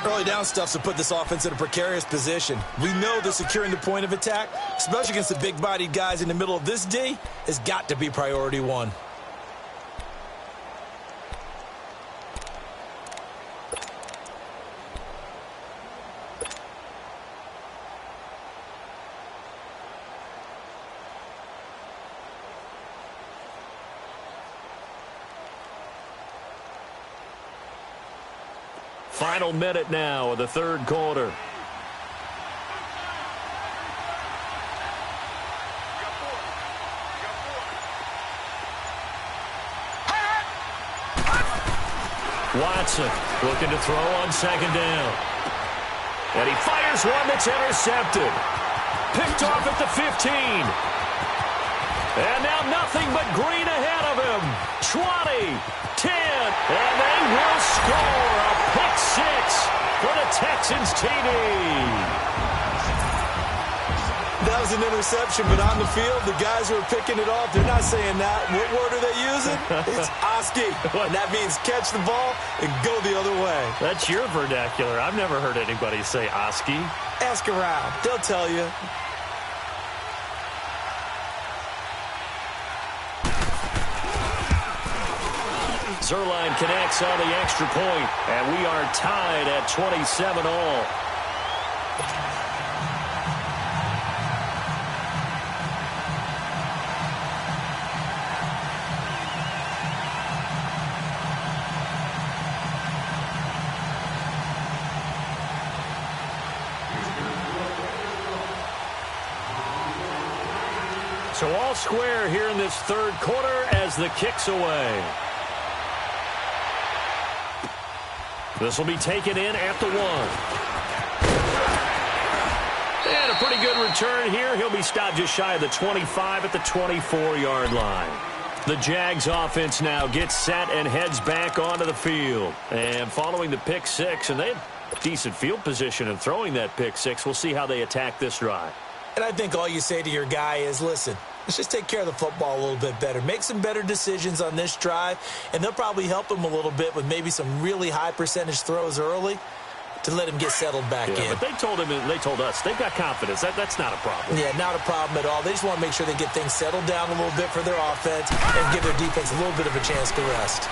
Early down stuff's to put this offense in a precarious position. We know that securing the point of attack, especially against the big-bodied guys in the middle of this D, has got to be priority one. Final minute now of the third quarter. Watson looking to throw on second down. And he fires one that's intercepted. Picked off at the 15. And now nothing but green ahead of him. 20, 10, and they will score a pick six for the Texans TD. That was an interception, but on the field, the guys who are picking it off, they're not saying that. What word are they using? It's Oski, and that means catch the ball and go the other way. That's your vernacular. I've never heard anybody say Oski. Ask around. They'll tell you. Zerline connects on the extra point, and we are tied at 27 all. So all square here in this third quarter as the kick's away. This will be taken in at the 1. And a pretty good return here. He'll be stopped just shy of the 25 at the 24-yard line. The Jags offense now gets set and heads back onto the field. And following the pick six, and they have decent field position in throwing that pick six. We'll see how they attack this drive. And I think all you say to your guy is, listen, let's just take care of the football a little bit better. Make some better decisions on this drive, and they'll probably help him a little bit with maybe some really high percentage throws early to let him get settled back in. But they told him, and they told us, they've got confidence. That's not a problem. Yeah, not a problem at all. They just want to make sure they get things settled down a little bit for their offense and give their defense a little bit of a chance to rest.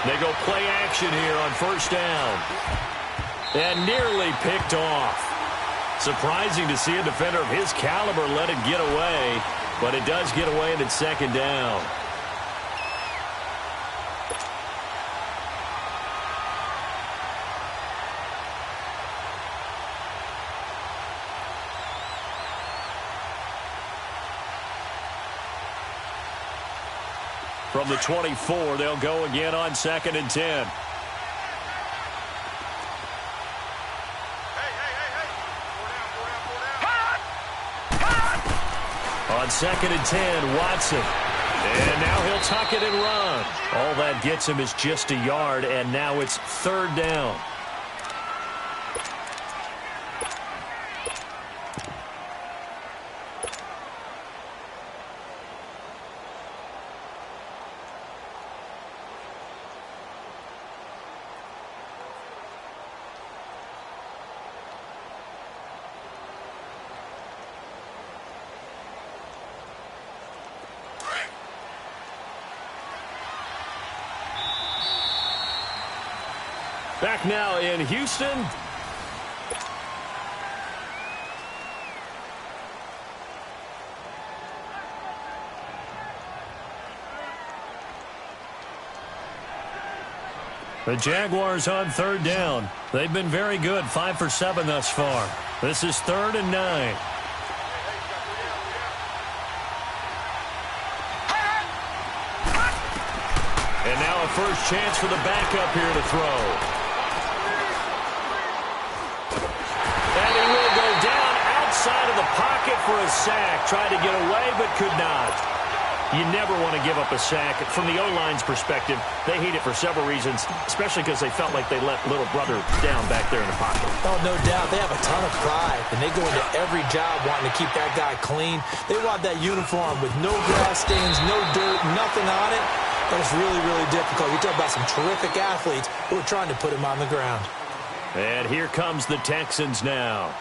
They go play action here on first down. And nearly picked off. Surprising to see a defender of his caliber let it get away, but it does get away and it's second down. From the 24, they'll go again on 2nd and 10. On 2nd and 10, Watson. And now he'll tuck it and run. All that gets him is just a yard, and now it's third down. Back now in Houston. The Jaguars on third down. They've been very good, 5 for 7 thus far. This is 3rd and 9. And now a first chance for the backup here to throw. And he will go down outside of the pocket for a sack. Tried to get away, but could not. You never want to give up a sack. From the O-line's perspective, they hate it for several reasons, especially because they felt like they let little brother down back there in the pocket. Oh, no doubt. They have a ton of pride, and they go into every job wanting to keep that guy clean. They want that uniform with no grass stains, no dirt, nothing on it. But it's really, really difficult. You talk about some terrific athletes who are trying to put him on the ground. And here comes the Texans now.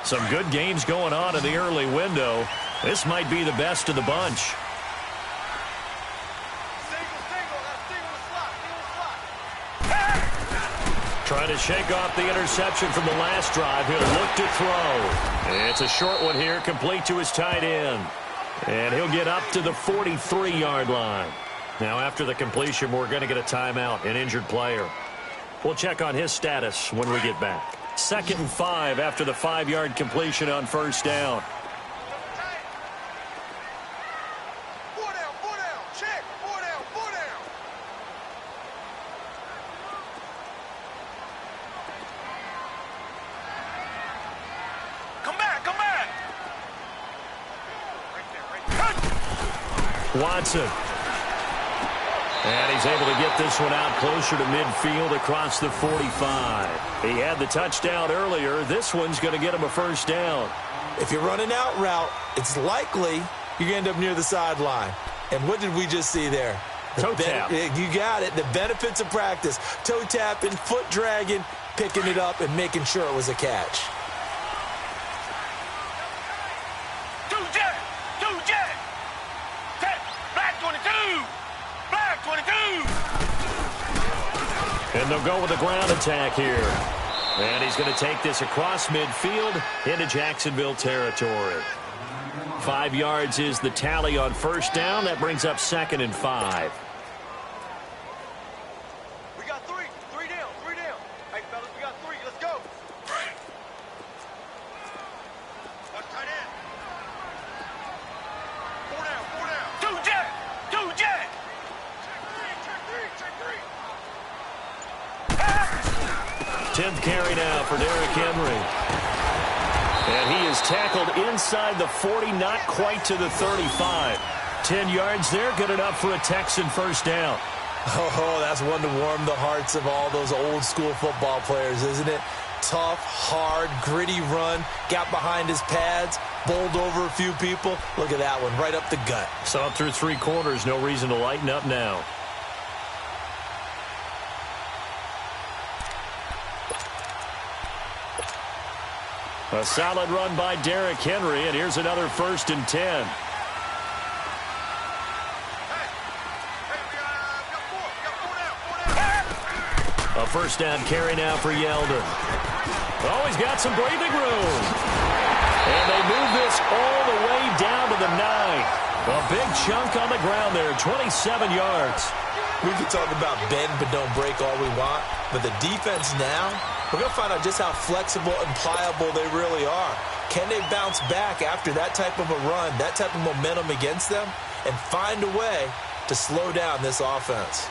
Some good games going on in the early window. This might be the best of the bunch. Trying to shake off the interception from the last drive. He'll look to throw. It's a short one here, complete to his tight end. And he'll get up to the 43-yard line. Now, after the completion, we're going to get a timeout, an injured player. We'll check on his status when we get back. 2nd and 5 after the 5-yard completion on first down. Watson. And he's able to get this one out closer to midfield across the 45. He had the touchdown earlier. This one's going to get him a first down. If you're running out route, it's likely you're going to end up near the sideline. And what did we just see there? Toe tap. You got it. The benefits of practice. Toe tapping, foot dragging, picking it up, and making sure it was a catch. And they'll go with a ground attack here. And he's going to take this across midfield into Jacksonville territory. 5 yards is the tally on first down. That brings up 2nd and 5. We got 3. 3 down. 3 down. Hey, fellas, we got 3. Let's go. Watch tight end. 4 down. 4 down. 2 jet. 2 jet. Check 3. Check 3. 10th carry now for Derrick Henry. And he is tackled inside the 40, not quite to the 35. 10 yards there, good enough for a Texan first down. Oh, that's one to warm the hearts of all those old school football players, isn't it? Tough, hard, gritty run, got behind his pads, bowled over a few people. Look at that one, right up the gut. Saw it through 3 quarters, no reason to lighten up now. A solid run by Derrick Henry, and here's another 1st and 10. A first down carry now for Yeldon. Oh, he's got some breathing room. And they move this all the way down to the 9. A big chunk on the ground there, 27 yards. We can talk about bend but don't break all we want, but the defense now, we're going to find out just how flexible and pliable they really are. Can they bounce back after that type of a run, that type of momentum against them, and find a way to slow down this offense?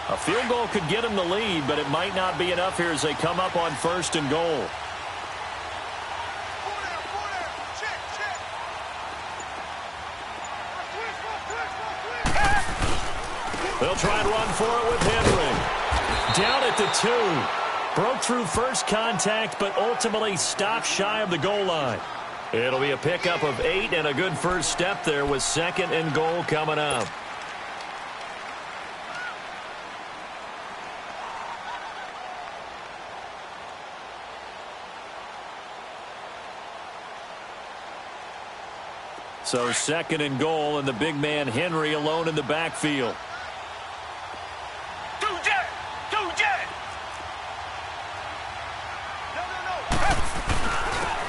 A field goal could get them the lead, but it might not be enough here as they come up on 1st and goal. They'll try and run for it with Henry. Down at the 2. Broke through first contact, but ultimately stopped shy of the goal line. It'll be a pickup of 8 and a good first step there with 2nd and goal coming up. So 2nd and goal, and the big man Henry alone in the backfield.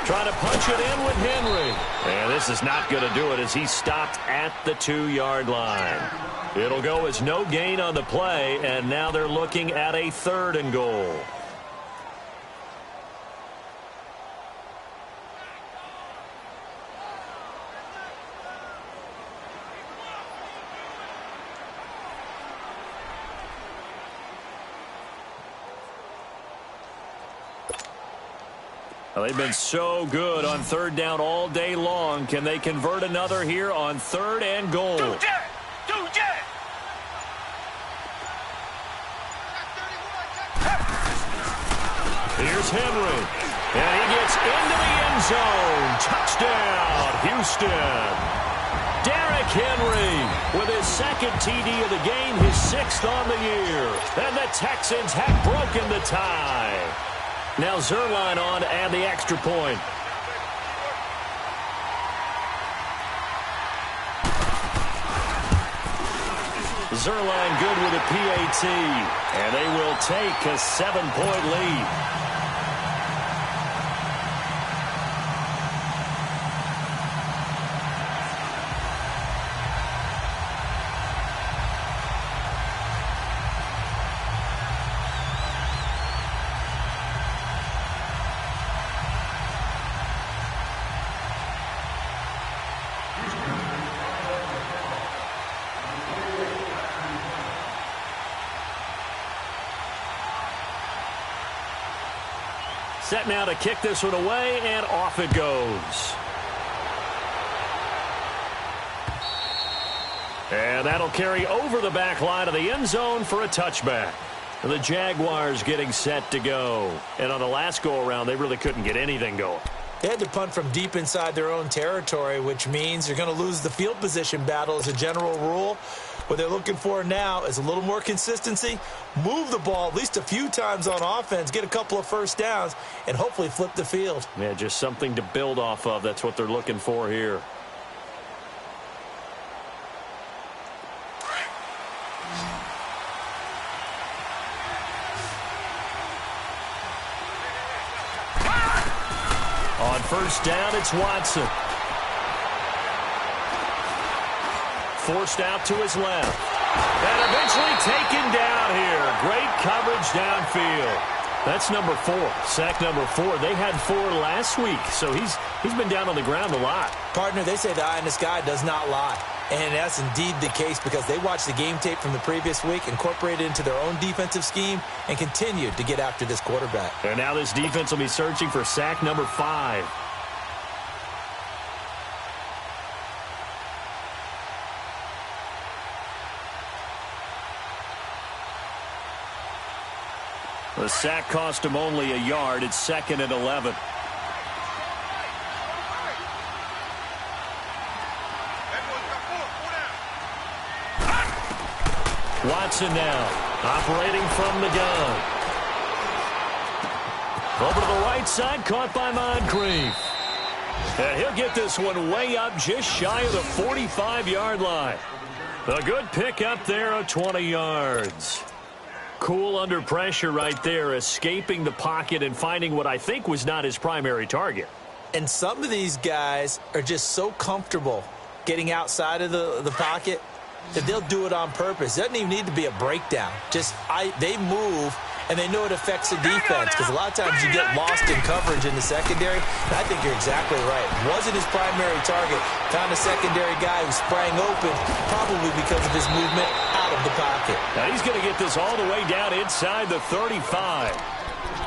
Trying to punch it in with Henry. And this is not going to do it as he stopped at the 2-yard line. It'll go as no gain on the play, and now they're looking at a 3rd and goal. Well, they've been so good on 3rd down all day long. Can they convert another here on 3rd and goal? Here's Henry. And he gets into the end zone. Touchdown, Houston. Derrick Henry with his 2nd TD of the game, his 6th on the year. And the Texans have broken the tie. Now Zerline on to add the extra point. Zerline good with a PAT. And they will take a 7-point lead. Set now to kick this one away, and off it goes. And that'll carry over the back line of the end zone for a touchback. The Jaguars getting set to go. And on the last go-around, they really couldn't get anything going. They had to punt from deep inside their own territory, which means you're going to lose the field position battle as a general rule. What they're looking for now is a little more consistency, move the ball at least a few times on offense, get a couple of first downs, and hopefully flip the field. Yeah, just something to build off of. That's what they're looking for here. first down, it's Watson. Forced out to his left. And eventually taken down here. Great coverage downfield. That's number 4. Sack number 4. They had 4 last week, so he's been down on the ground a lot. Partner, they say the eye in the sky does not lie. And that's indeed the case because they watched the game tape from the previous week, incorporated it into their own defensive scheme, and continued to get after this quarterback. And now this defense will be searching for sack number 5. The sack cost him only a yard. It's 2nd and 11. Watson now, operating from the gun. Over to the right side, caught by Moncrief. And he'll get this one way up just shy of the 45-yard line. A good pick up there of 20 yards. Cool under pressure right there, escaping the pocket and finding what I think was not his primary target. And some of these guys are just so comfortable getting outside of the pocket that they'll do it on purpose. It doesn't even need to be a breakdown. They move, and they know it affects the defense because a lot of times you get lost in coverage in the secondary. And I think you're exactly right. Wasn't his primary target. Found a secondary guy who sprang open, probably because of his movement out of the pocket. Now he's going to get this all the way down inside the 35.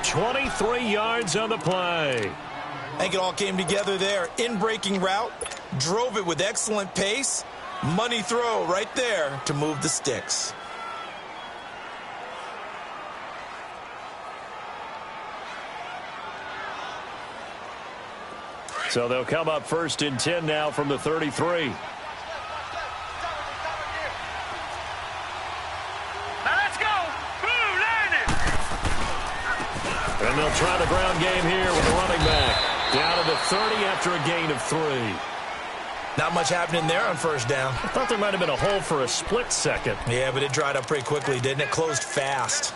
23 yards on the play. I think it all came together there. In-breaking route, drove it with excellent pace. Money throw right there to move the sticks. So they'll come up 1st and 10 now from the 33. Now let's go. Blue landed. And they'll try the ground game here with the running back. Down to the 30 after a gain of 3. Not much happening there on first down. I thought there might have been a hole for a split second. Yeah, but it dried up pretty quickly, didn't it? Closed fast.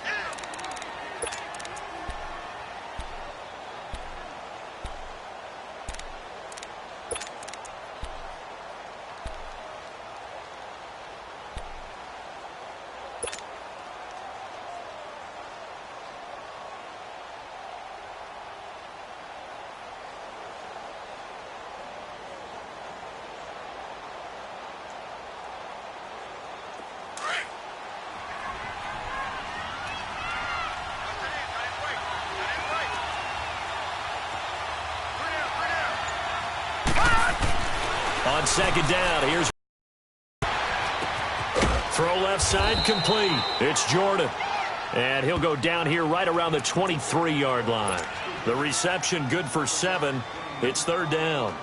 On 2nd down, here's throw left side complete. It's Jordan. And he'll go down here right around the 23-yard line. The reception good for 7. It's 3rd down.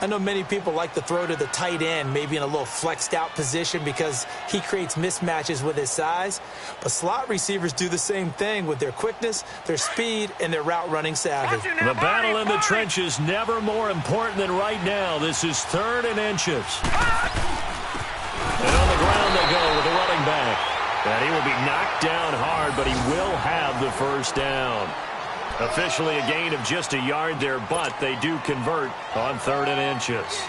I know many people like to throw to the tight end, maybe in a little flexed out position because he creates mismatches with his size. But slot receivers do the same thing with their quickness, their speed, and their route running savvy. The battle in the trenches never more important than right now. This is 3rd and inches. And on the ground they go with the running back. And he will be knocked down hard, but he will have the first down. Officially a gain of just a yard there, but they do convert on 3rd and inches.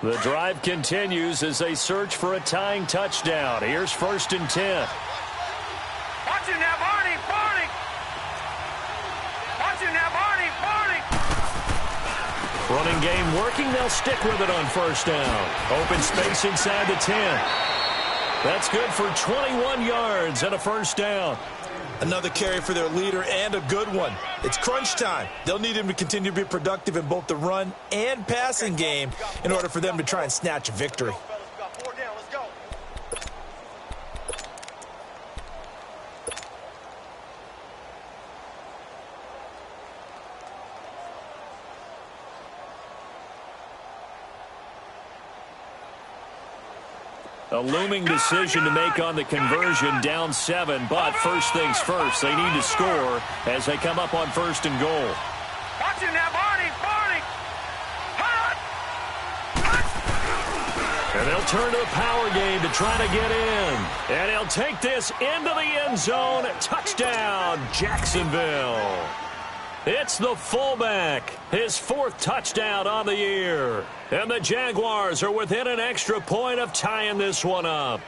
The drive continues as they search for a tying touchdown. Here's 1st and 10. Watch him now, Barney. Barney. Watch him now, Barney. Barney. Running game working. They'll stick with it on 1st down. Open space inside the 10. That's good for 21 yards and a 1st down. Another carry for their leader and a good one. It's crunch time. They'll need him to continue to be productive in both the run and passing game in order for them to try and snatch a victory. A looming decision to make on the conversion, down 7, but first things first, they need to score as they come up on 1st and goal. Watch him now, Barney. Barney. And they'll turn to the power game to try to get in. And he'll take this into the end zone. Touchdown, Jacksonville. It's the fullback, his 4th touchdown on the year. And the Jaguars are within an extra point of tying this one up.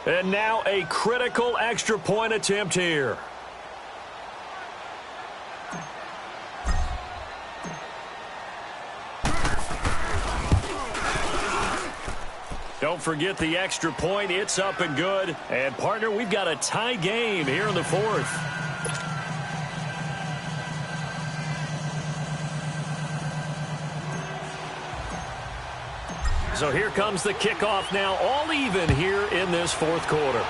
And now a critical extra point attempt here. Don't forget the extra point. It's up and good. And, partner, we've got a tie game here in the 4th. So here comes the kickoff now, all even here in this 4th quarter.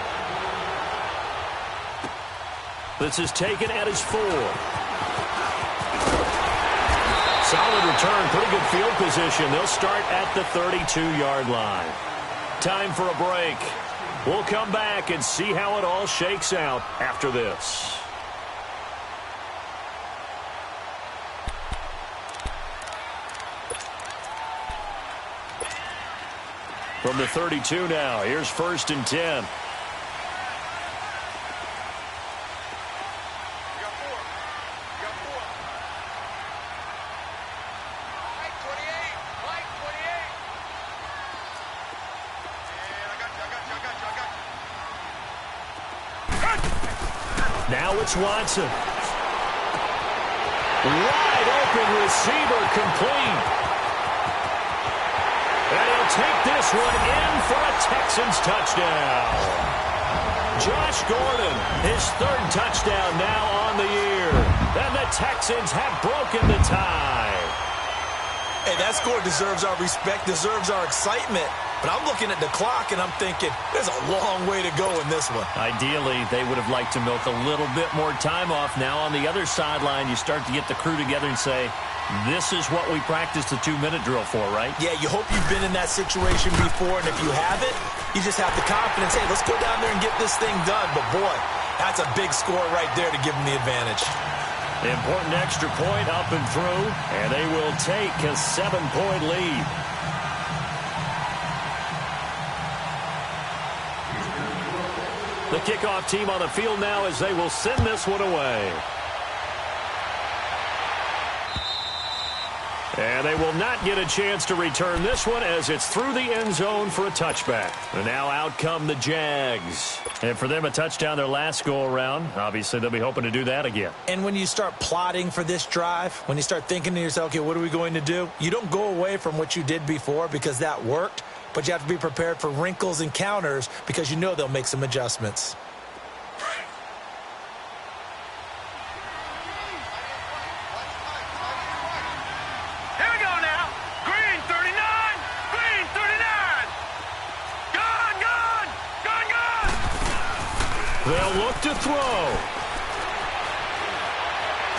This is taken at his 4. Solid return, pretty good field position. They'll start at the 32-yard line. Time for a break. We'll come back and see how it all shakes out after this. From the 32 now, here's 1st and 10. Now it's Watson. Wide open receiver complete. And he'll take this one in for a Texans touchdown. Josh Gordon, his 3rd touchdown now on the year. And the Texans have broken the tie. Hey, that score deserves our respect, deserves our excitement. But I'm looking at the clock, and I'm thinking, there's a long way to go in this one. Ideally, they would have liked to milk a little bit more time off. Now on the other sideline, you start to get the crew together and say, this is what we practiced the 2-minute drill for, right? Yeah, you hope you've been in that situation before, and if you haven't, you just have the confidence, hey, let's go down there and get this thing done. But, boy, that's a big score right there to give them the advantage. Important extra point up and through, and they will take a 7-point lead. The kickoff team on the field now as they will send this one away. And they will not get a chance to return this one as it's through the end zone for a touchback. And now out come the Jags. And for them, a touchdown their last go-around. Obviously, they'll be hoping to do that again. And when you start plotting for this drive, when you start thinking to yourself, okay, what are we going to do? You don't go away from what you did before because that worked. But you have to be prepared for wrinkles and counters because you know they'll make some adjustments. Here we go now. Green 39. Green 39. Gone, gone. Gone, gone. They'll look to throw.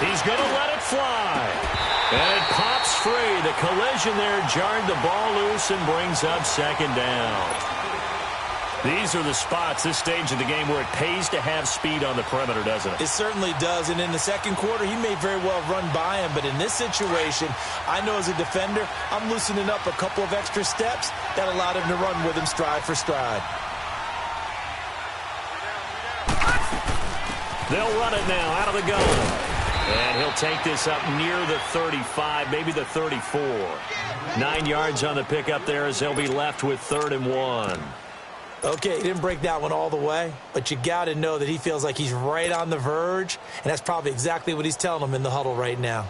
He's going to let it fly. And it pops free. The collision there jarred the ball loose and brings up 2nd down. These are the spots, this stage of the game, where it pays to have speed on the perimeter, doesn't it? It certainly does. And in the 2nd quarter, he may very well run by him. But in this situation, I know as a defender, I'm loosening up a couple of extra steps that allowed him to run with him stride for stride. They'll run it now out of the gun. And he'll take this up near the 35, maybe the 34. 9 yards on the pickup there as they'll be left with 3rd and 1. Okay, he didn't break that one all the way, but you got to know that he feels like he's right on the verge, and that's probably exactly what he's telling them in the huddle right now.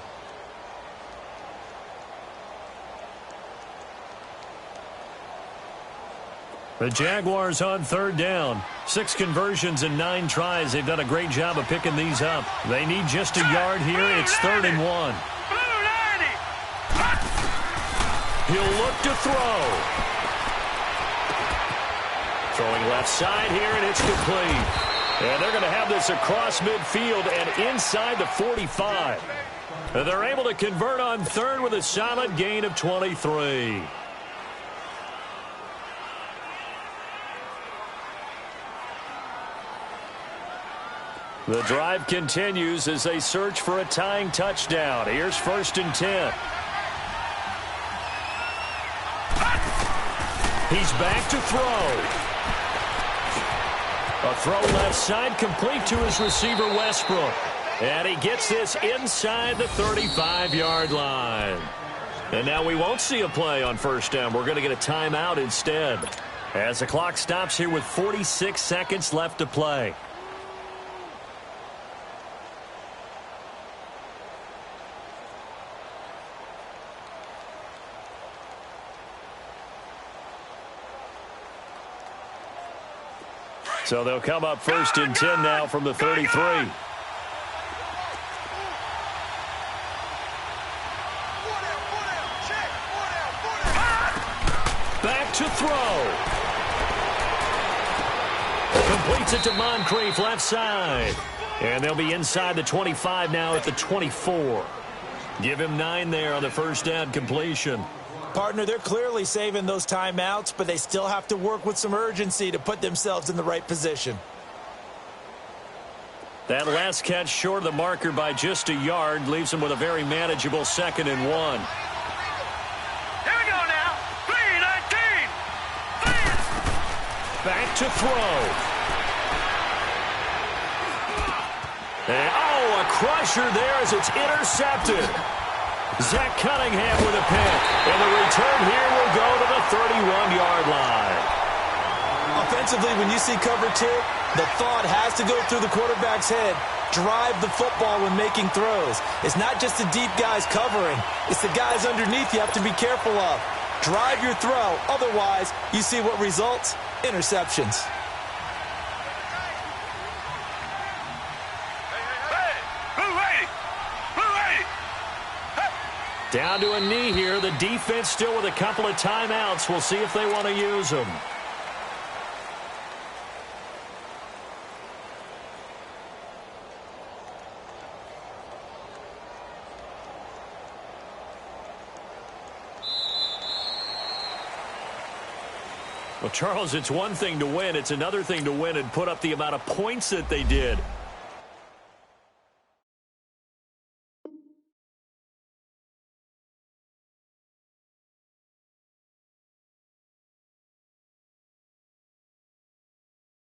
The Jaguars on 3rd down. 6 conversions and 9 tries. They've done a great job of picking these up. They need just a yard here. It's 3rd and 1. He'll look to throw. Throwing left side here, and it's complete. And they're going to have this across midfield and inside the 45. And they're able to convert on 3rd with a solid gain of 23. The drive continues as they search for a tying touchdown. Here's 1st and 10. He's back to throw. A throw left side complete to his receiver Westbrook. And he gets this inside the 35-yard line. And now we won't see a play on 1st down. We're going to get a timeout instead. As the clock stops here with 46 seconds left to play. So they'll come up 1st and 10 now from the 33. Back to throw. Completes it to Moncrief left side. And they'll be inside the 25 now at the 24. Give him 9 there on the 1st down completion. Partner, they're clearly saving those timeouts, but they still have to work with some urgency to put themselves in the right position. That last catch short of the marker by just a yard leaves them with a very manageable 2nd and 1. Here we go now. 3-19. Back to throw. And, a crusher there as it's intercepted. Zach Cunningham with a pick. And the return here will go to the 31-yard line. Offensively, when you see cover 2, the thought has to go through the quarterback's head. Drive the football when making throws. It's not just the deep guys covering. It's the guys underneath you have to be careful of. Drive your throw. Otherwise, you see what results? Interceptions. Down to a knee here. The defense still with a couple of timeouts. We'll see if they want to use them. Well, Charles, it's one thing to win. It's another thing to win and put up the amount of points that they did.